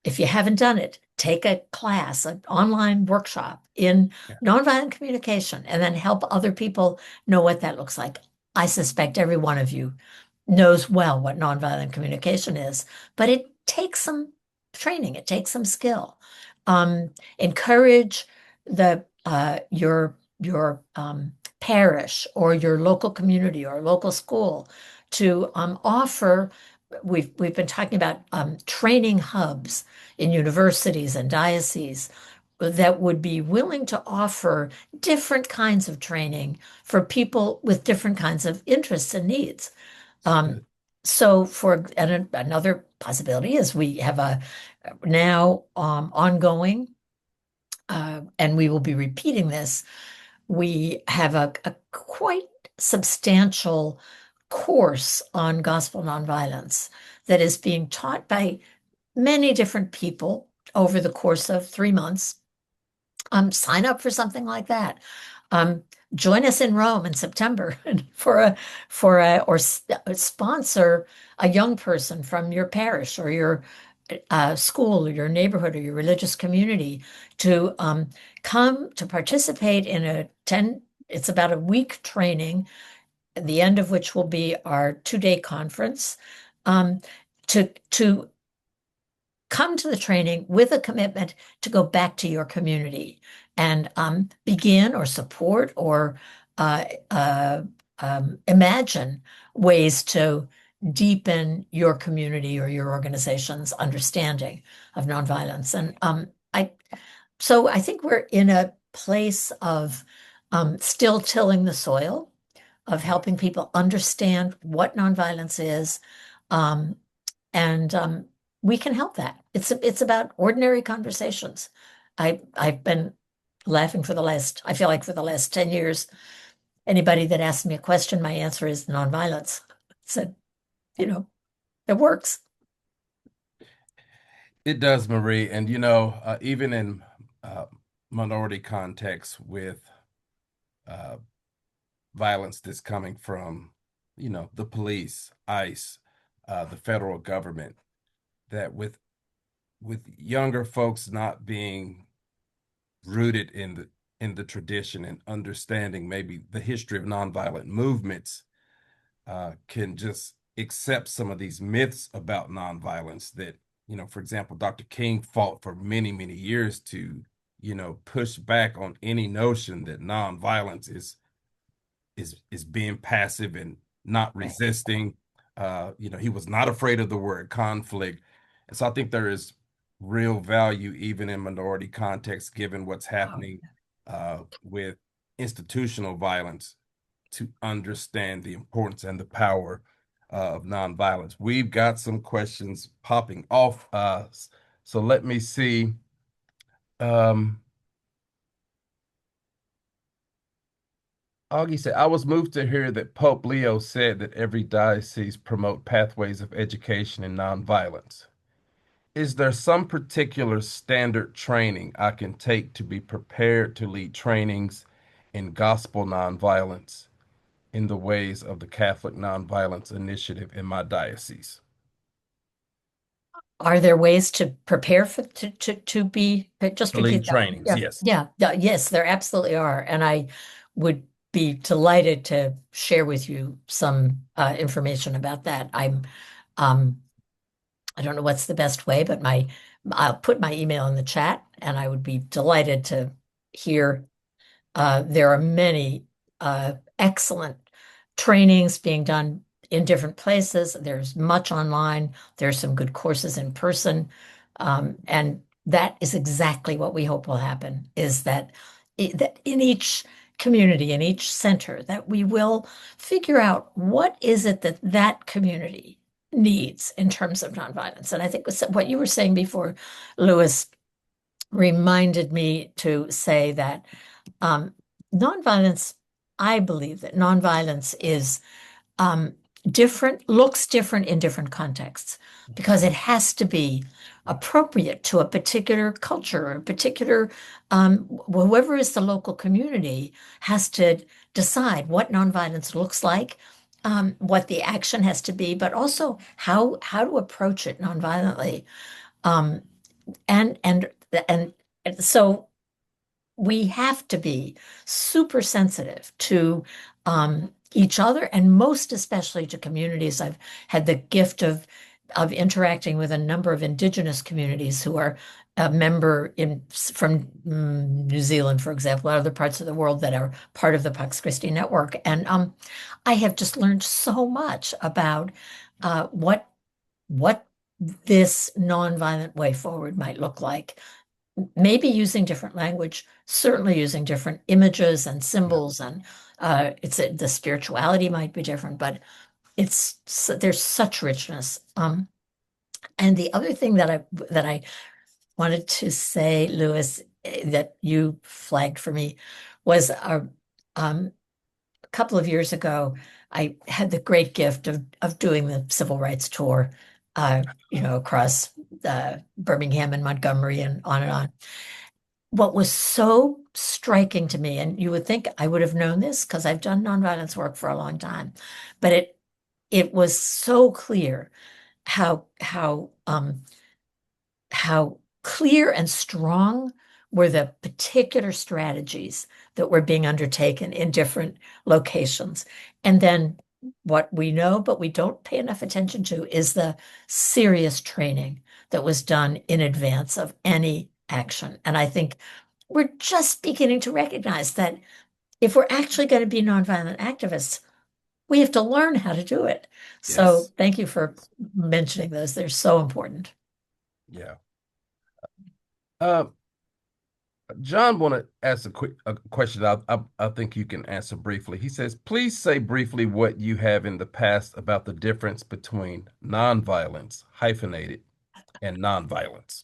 if you haven't done it, take a class, an online workshop in Yeah. nonviolent communication, and then help other people know what that looks like. I suspect every one of you knows well what nonviolent communication is, but it takes some training, it takes some skill. Encourage the your parish or your local community or local school to offer. We've been talking about training hubs in universities and dioceses that would be willing to offer different kinds of training for people with different kinds of interests and needs. Um, Good. so another possibility is we have a now ongoing, and we will be repeating this. We have a quite substantial course on gospel nonviolence that is being taught by many different people over the course of 3 months. Sign up for something like that. Um, Join us in Rome in September sponsor a young person from your parish or your school or your neighborhood or your religious community to come to participate in it's about a week training, at the end of which will be our 2-day conference, um, to come to the training with a commitment to go back to your community and begin or support or uh, uh, imagine ways to deepen your community or your organization's understanding of nonviolence. And so I think we're in a place of still tilling the soil, of helping people understand what nonviolence is, um, and we can help that. It's about ordinary conversations. I've been laughing I feel like for the last 10 years, anybody that asks me a question, my answer is nonviolence. So, you know, it works. It does, Marie. And even in uh, minority contexts with uh, violence that's coming from, the police, ICE, the federal government, that with younger folks not being rooted in the tradition and understanding maybe the history of nonviolent movements, can just accept some of these myths about nonviolence that, for example, Dr. King fought for many, many years to, push back on any notion that nonviolence is being passive and not resisting. He was not afraid of the word conflict. And so I think there is real value even in minority context, given what's Oh, happening with institutional violence, to understand the importance and the power of nonviolence. We've got some questions popping off us. So let me see. Um, Augie said, I was moved to hear that Pope Leo said that every diocese promote pathways of education and nonviolence. Is there some particular standard training I can take to be prepared to lead trainings in gospel nonviolence in the ways of the Catholic Nonviolence Initiative in my diocese? Are there ways to prepare for to be just To repeat lead that? trainings, Yeah, yes. yeah, yeah, yes, there absolutely are. And I would be delighted to share with you some information about that. Um I don't know what's the best way, but my I'll put my email in the chat and I would be delighted to hear. There are many excellent trainings being done in different places. There's much online. There's some good courses in person. And that is exactly what we hope will happen, is that, that in each community, in each center, that we will figure out what is it that that community needs in terms of nonviolence. And I think what you were saying before, Lewis, reminded me to say that um, nonviolence, I believe that nonviolence is um, looks different in different contexts because it has to be appropriate to a particular culture or a particular, whoever is the local community has to decide what nonviolence looks like, what the action has to be, but also how to approach it nonviolently. Um, and and and so we have to be super sensitive to each other and most especially to communities. I've had the gift of interacting with a number of indigenous communities who are a member in from New Zealand, for example, other parts of the world that are part of the Pax Christi network. And I have just learned so much about what this nonviolent way forward might look like, maybe using different language, certainly using different images and Yeah. symbols, and the spirituality might be different, but there's such richness. And the other thing that I wanted to say, Lewis, that you flagged for me was a couple of years ago, I had the great gift of doing the civil rights tour, across Birmingham and Montgomery and on and on. What was so striking to me, and you would think I would have known this because I've done nonviolence work for a long time, but it was so clear how clear and strong were the particular strategies that were being undertaken in different locations. And then what we know, but we don't pay enough attention to, is the serious training that was done in advance of any action. And I think we're just beginning to recognize that if we're actually going to be nonviolent activists, we have to learn how to do it. So Yes. thank you for mentioning those. They're so important. Yeah. Uh, John want to ask a question I think you can answer briefly. He says, please say briefly what you have in the past about the difference between nonviolence, hyphenated, and nonviolence.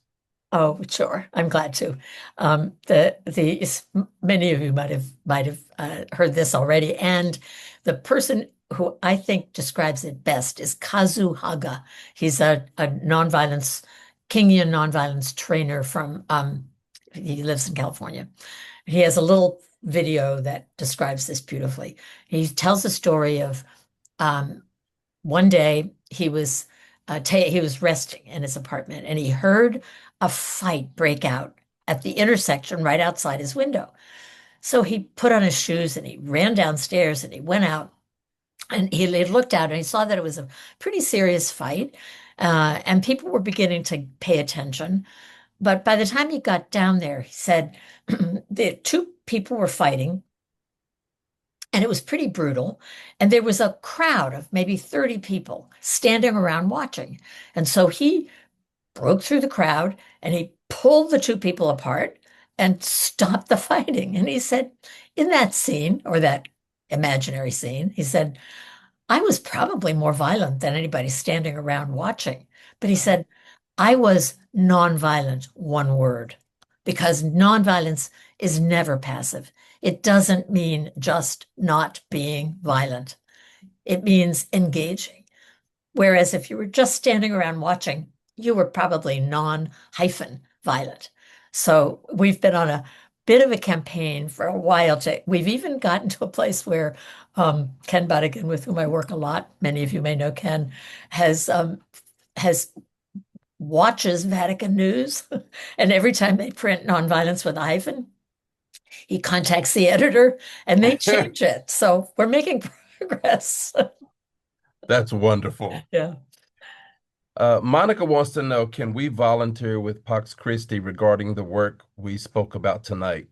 Oh, sure. I'm glad to. Many of you might have heard this already, and the person who I think describes it best is Kazu Haga. He's a nonviolence Kingian nonviolence trainer from he lives in California. He has a little video that describes this beautifully. He tells a story of um, one day he was resting in his apartment and he heard a fight break out at the intersection right outside his window. So he put on his shoes and he ran downstairs and he went out and he looked out and he saw that it was a pretty serious fight. And people were beginning to pay attention. But by the time he got down there, he said the two people were fighting and it was pretty brutal. And there was a crowd of maybe 30 people standing around watching. And so he broke through the crowd and he pulled the two people apart and stopped the fighting. And he said, in that scene, or that imaginary scene, he said, I was probably more violent than anybody standing around watching. But he said, I was nonviolent, one word, because nonviolence is never passive. It doesn't mean just not being violent. It means engaging. Whereas if you were just standing around watching, you were probably non-hyphen violent. So we've been on a bit of a campaign for a while we've even gotten to a place where Ken Budigan, with whom I work a lot, many of you may know Ken, has watches Vatican News, and every time they print nonviolence with a hyphen, he contacts the editor and they change it. So we're making progress. That's wonderful. Yeah. Monica wants to know, can we volunteer with Pax Christi regarding the work we spoke about tonight?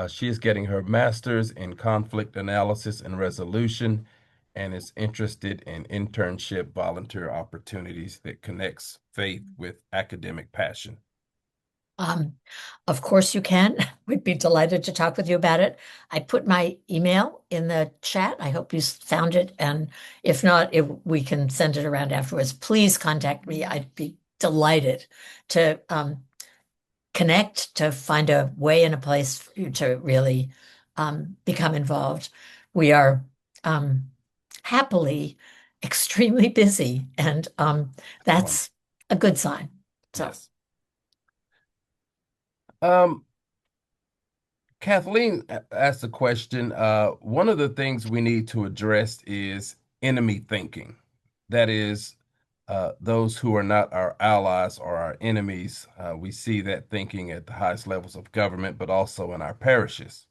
She is getting her master's in conflict analysis and resolution and is interested in internship volunteer opportunities that connects faith with academic passion. Um, of course you can. We'd be delighted to talk with you about it. I put my email in the chat. I hope you found it. And if not, we can send it around afterwards. Please contact me. I'd be delighted to connect, to find a way and a place for you to really become involved. We are happily extremely busy, and that's a good sign. So. Yes. Kathleen asked a question. One of the things we need to address is enemy thinking. That is, those who are not our allies or our enemies. We see that thinking at the highest levels of government, but also in our parishes.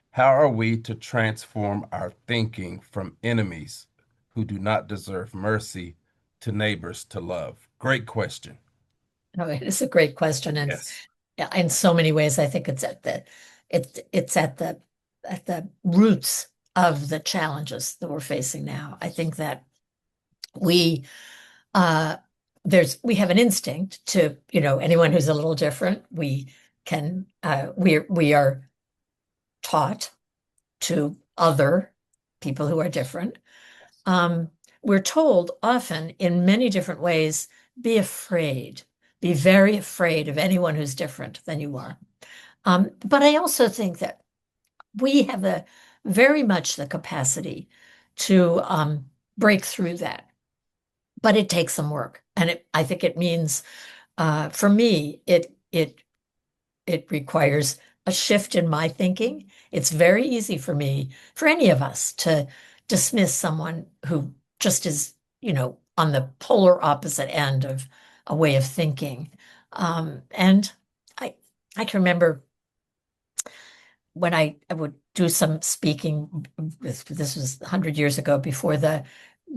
How are we to transform our thinking from enemies who do not deserve mercy to neighbors to love? Great question. Oh, it is a great question, and Yes. in so many ways, I think it's at the roots of the challenges that we're facing now. I think that we uh, we have an instinct to, anyone who's a little different, we are taught to other people who are different. Um, we're told often in many different ways, be afraid, be very afraid of anyone who's different than you are. But I also think that we have very much the capacity to break through that. But it takes some work. And I think it means, for me, it requires a shift in my thinking. It's very easy for me, for any of us, to dismiss someone who just is, on the polar opposite end of a way of thinking. And I can remember when I would do some speaking, this was 100 years ago, before the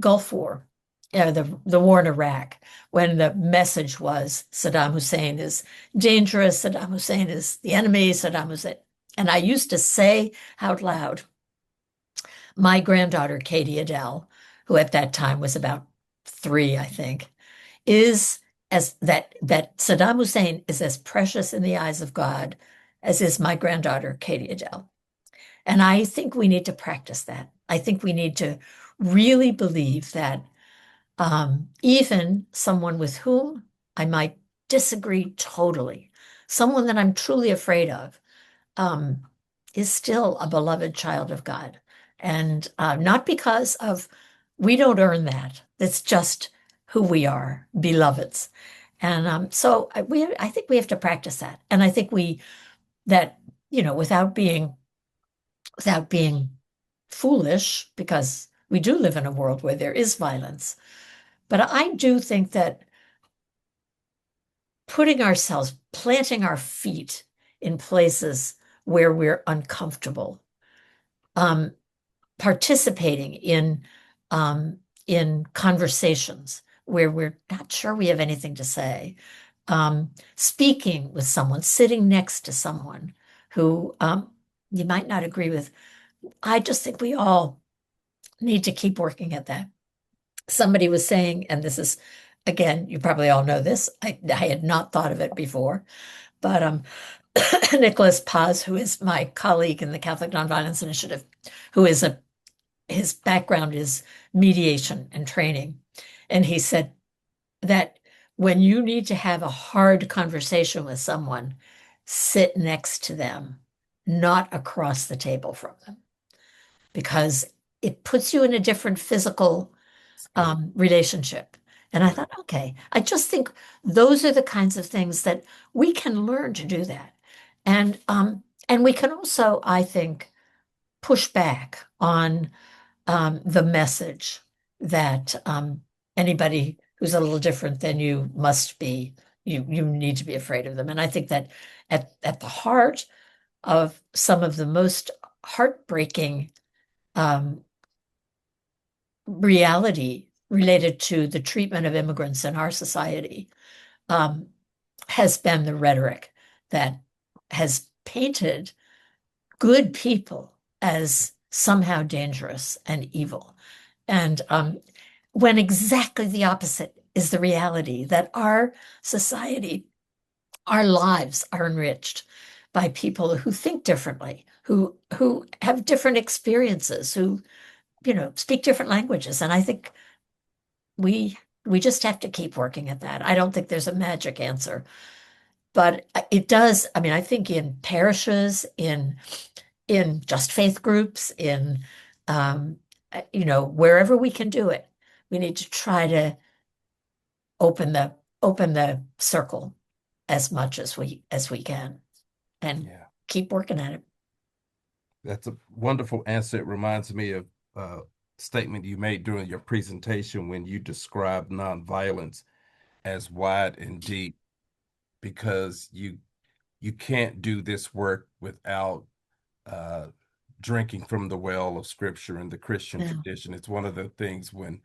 Gulf War, the war in Iraq, when the message was Saddam Hussein is dangerous, Saddam Hussein is the enemy, Saddam Hussein. And I used to say out loud, my granddaughter, Katie Adele, who at that time was about 3, I think, is as that Saddam Hussein is as precious in the eyes of God as is my granddaughter, Katie Adele. And I think we need to practice that. I think we need to really believe that even someone with whom I might disagree totally, someone that I'm truly afraid of, is still a beloved child of God. And not because of, we don't earn that. It's just who we are, beloveds. And so I think we have to practice that. And I think that, without being foolish, because we do live in a world where there is violence. But I do think that planting our feet in places where we're uncomfortable, participating in conversations where we're not sure we have anything to say, speaking with someone, sitting next to someone who you might not agree with. I just think we all need to keep working at that. Somebody was saying, and this is, again, you probably all know this, I had not thought of it before, but Nicholas Paz, who is my colleague in the Catholic Nonviolence Initiative, his background is mediation and training. And he said that when you need to have a hard conversation with someone, sit next to them, not across the table from them, because it puts you in a different physical That's good. relationship. And I Yeah. thought, okay, I just think those are the kinds of things that we can learn to do that. And we can also, I think, push back on the message that anybody who's a little different than you must be, you need to be afraid of them. And I think that at the heart of some of the most heartbreaking um, reality related to the treatment of immigrants in our society um, has been the rhetoric that has painted good people as somehow dangerous and evil. And when exactly the opposite is the reality, that our society, our lives are enriched by people who think differently, who have different experiences, who, speak different languages. And I think we just have to keep working at that. I don't think there's a magic answer, but it does. I mean, I think in parishes, in just faith groups, in wherever we can do it, we need to try to open the circle as much as we can and Yeah. keep working at it. That's a wonderful answer. It reminds me of a statement you made during your presentation when you described nonviolence as wide and deep, because you can't do this work without uh, drinking from the well of scripture and the Christian Yeah, tradition. It's one of the things when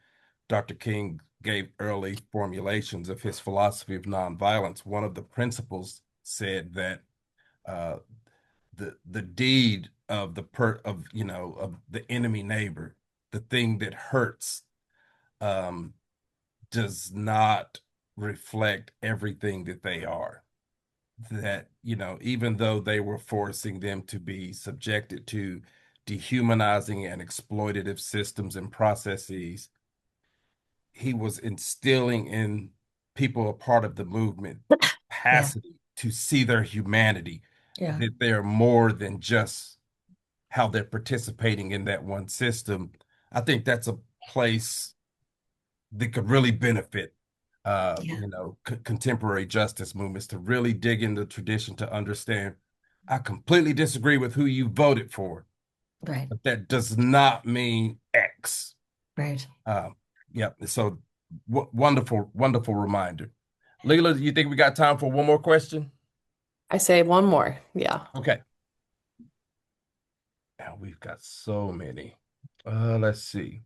Dr. King gave early formulations of his philosophy of nonviolence, one of the principles said that uh, the deed of of the enemy neighbor, the thing that hurts, um, does not reflect everything that they are. That, even though they were forcing them to be subjected to dehumanizing and exploitative systems and processes, he was instilling in people a part of the movement yeah, capacity to see their humanity, yeah, that they're more than just how they're participating in that one system. I think that's a place that could really benefit yeah, contemporary justice movements, to really dig into the tradition, to understand I completely disagree with who you voted for, right, but that does not mean X. right. Um, yeah, so wonderful, wonderful reminder. Leela, do you think we got time for one more question? I say one more. Yeah. Okay. Now we've got so many. Let's see.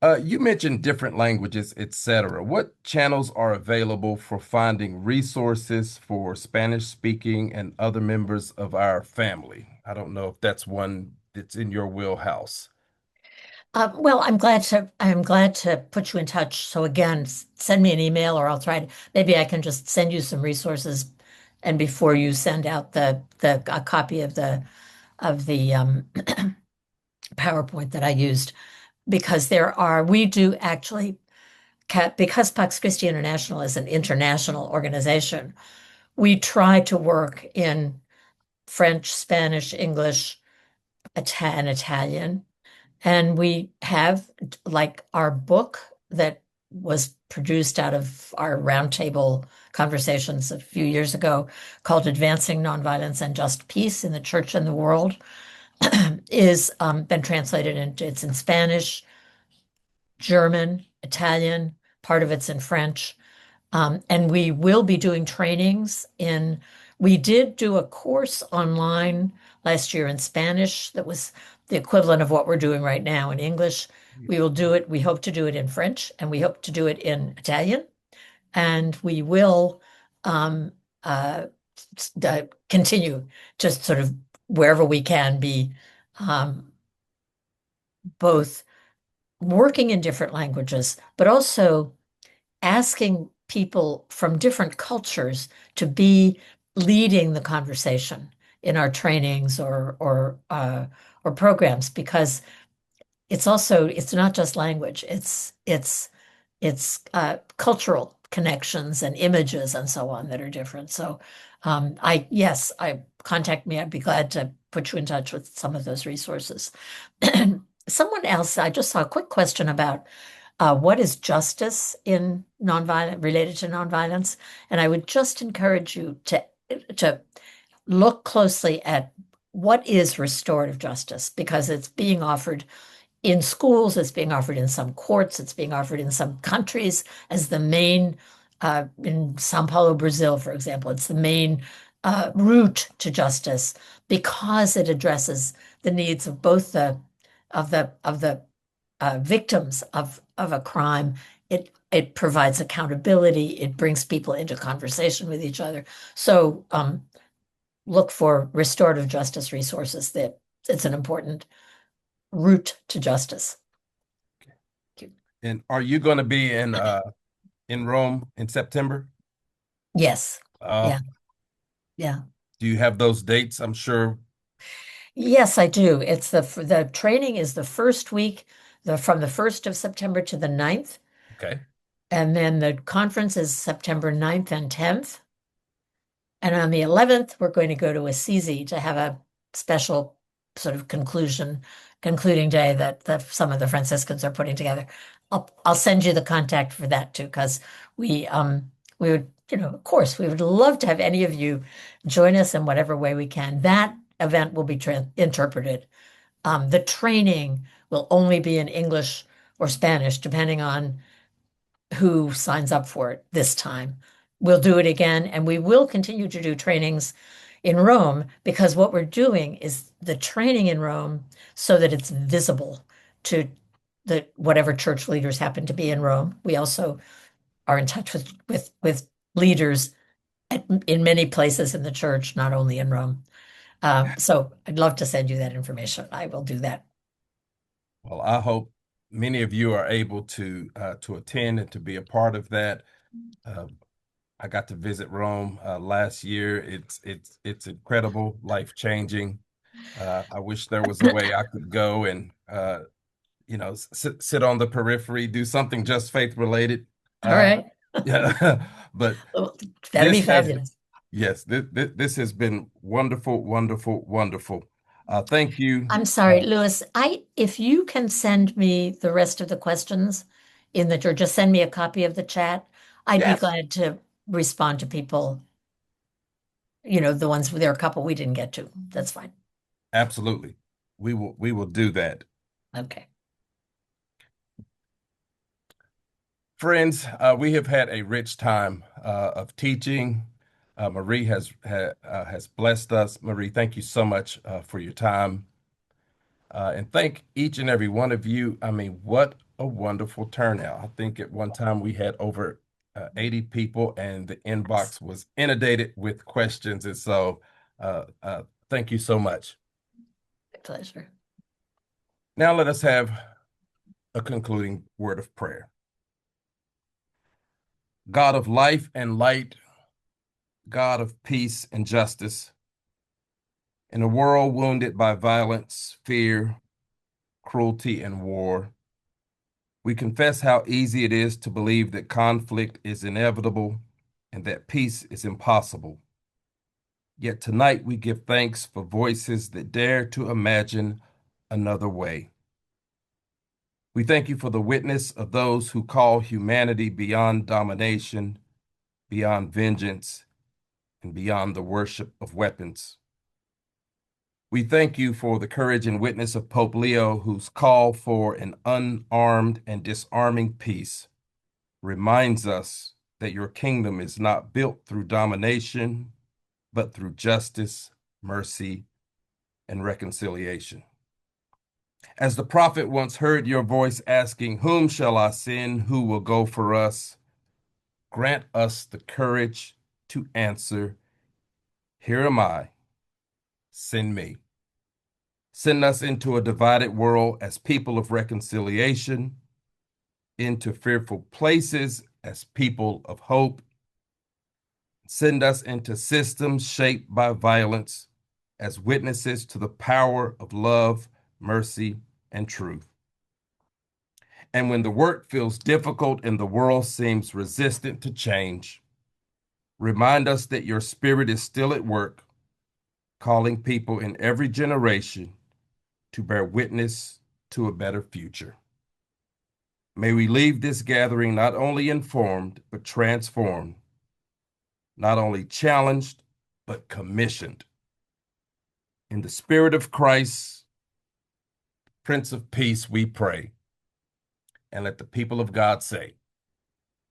You mentioned different languages, etc. What channels are available for finding resources for Spanish speaking and other members of our family? I don't know if that's one that's in your wheelhouse. Well, I'm glad to put you in touch. So again, send me an email, or I'll try to, maybe I can just send you some resources, and before you send out the a copy of the PowerPoint that I used, because we do actually, because Pax Christi International is an international organization, we try to work in French, Spanish, English, and Italian. And we have, like, our book that was produced out of our roundtable conversations a few years ago, called Advancing Nonviolence and Just Peace in the Church and the World, is been translated into, it's in Spanish, German, Italian, part of it's in French. And we will be doing trainings we did do a course online last year in Spanish that was the equivalent of what we're doing right now in English. We will do it, we hope to do it in French, and we hope to do it in Italian. And we will um, uh, continue to sort of, wherever we can, be um, both working in different languages, but also asking people from different cultures to be leading the conversation in our trainings or programs, because it's not just language, it's cultural connections and images and so on that are different. So Yes, I contact me. I'd be glad to put you in touch with some of those resources. Someone else, I just saw a quick question about what is justice in nonviolent related to nonviolence, and I would just encourage you to look closely at what is restorative justice because it's being offered in schools, it's being offered in some courts, it's being offered in some countries as the main, in Sao Paulo, Brazil, for example, it's the main route to justice because it addresses the needs of both the victims of a crime. It provides accountability. It brings people into conversation with each other. So look for restorative justice resources. That it's an important route to justice. And are you going to be in Rome in September? Yes. Uh, Yeah. Yeah. do you have those dates? I'm sure. Yes, I do. It's the training is the first week, from the 1st of September to the 9th. Okay. And then the conference is September 9th and 10th. And on the 11th, we're going to go to Assisi to have a special sort of concluding day that some of the Franciscans are putting together. I'll send you the contact for that too, because we would, of course, we would love to have any of you join us in whatever way we can. That event will be interpreted. The training will only be in English or Spanish, depending on who signs up for it this time. We'll do it again, and we will continue to do trainings in Rome because what we're doing is the training in Rome so that it's visible to the whatever church leaders happen to be in Rome. We also are in touch with leaders in many places in the church, not only in Rome. So I'd love to send you that information. I will do that. Well, I hope many of you are able to attend and to be a part of that. Uh, I got to visit Rome last year. It's incredible, life-changing. I wish there was a way I could go and sit on the periphery, do something just faith related. All right. Yeah, but Well, that'd be this has fabulous. yes, this has been wonderful, wonderful, wonderful. Thank you. I'm sorry, Louis. If you can send me the rest of the questions or just send me a copy of the chat, I'd be Yes, glad to respond to people, the ones there are a couple we didn't get to. That's fine. absolutely. We will do that. Okay. Friends, we have had a rich time of teaching. Marie has blessed us. Marie, thank you so much for your time. And thank each and every one of you. I mean, what a wonderful turnout. I think at one time we had over 80 people, and the inbox was inundated with questions. And so, thank you so much. My pleasure. Now, let us have a concluding word of prayer. God of life and light, God of peace and justice, in a world wounded by violence, fear, cruelty, and war, we confess how easy it is to believe that conflict is inevitable and that peace is impossible. Yet tonight we give thanks for voices that dare to imagine another way. We thank you for the witness of those who call humanity beyond domination, beyond vengeance, and beyond the worship of weapons. We thank you for the courage and witness of Pope Leo, whose call for an unarmed and disarming peace reminds us that your kingdom is not built through domination, but through justice, mercy, and reconciliation. As the prophet once heard your voice asking, "Whom shall I send? Who will go for us?" Grant us the courage to answer, "Here am I, send me." Send us into a divided world as people of reconciliation, into fearful places as people of hope. Send us into systems shaped by violence as witnesses to the power of love, mercy, and truth. And when the work feels difficult and the world seems resistant to change, Remind us that your spirit is still at work, calling people in every generation to bear witness to a better future. May we leave this gathering not only informed, but transformed, not only challenged, but commissioned. In the spirit of Christ, Prince of Peace, we pray. And let the people of God say,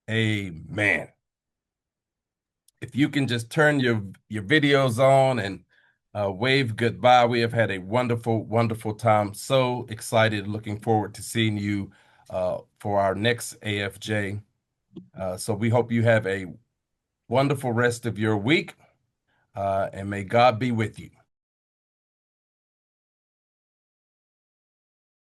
Amen. If you can just turn your videos on and wave goodbye. We have had a wonderful, wonderful time. So excited, looking forward to seeing you for our next AFJ. So we hope you have a wonderful rest of your week, and may God be with you.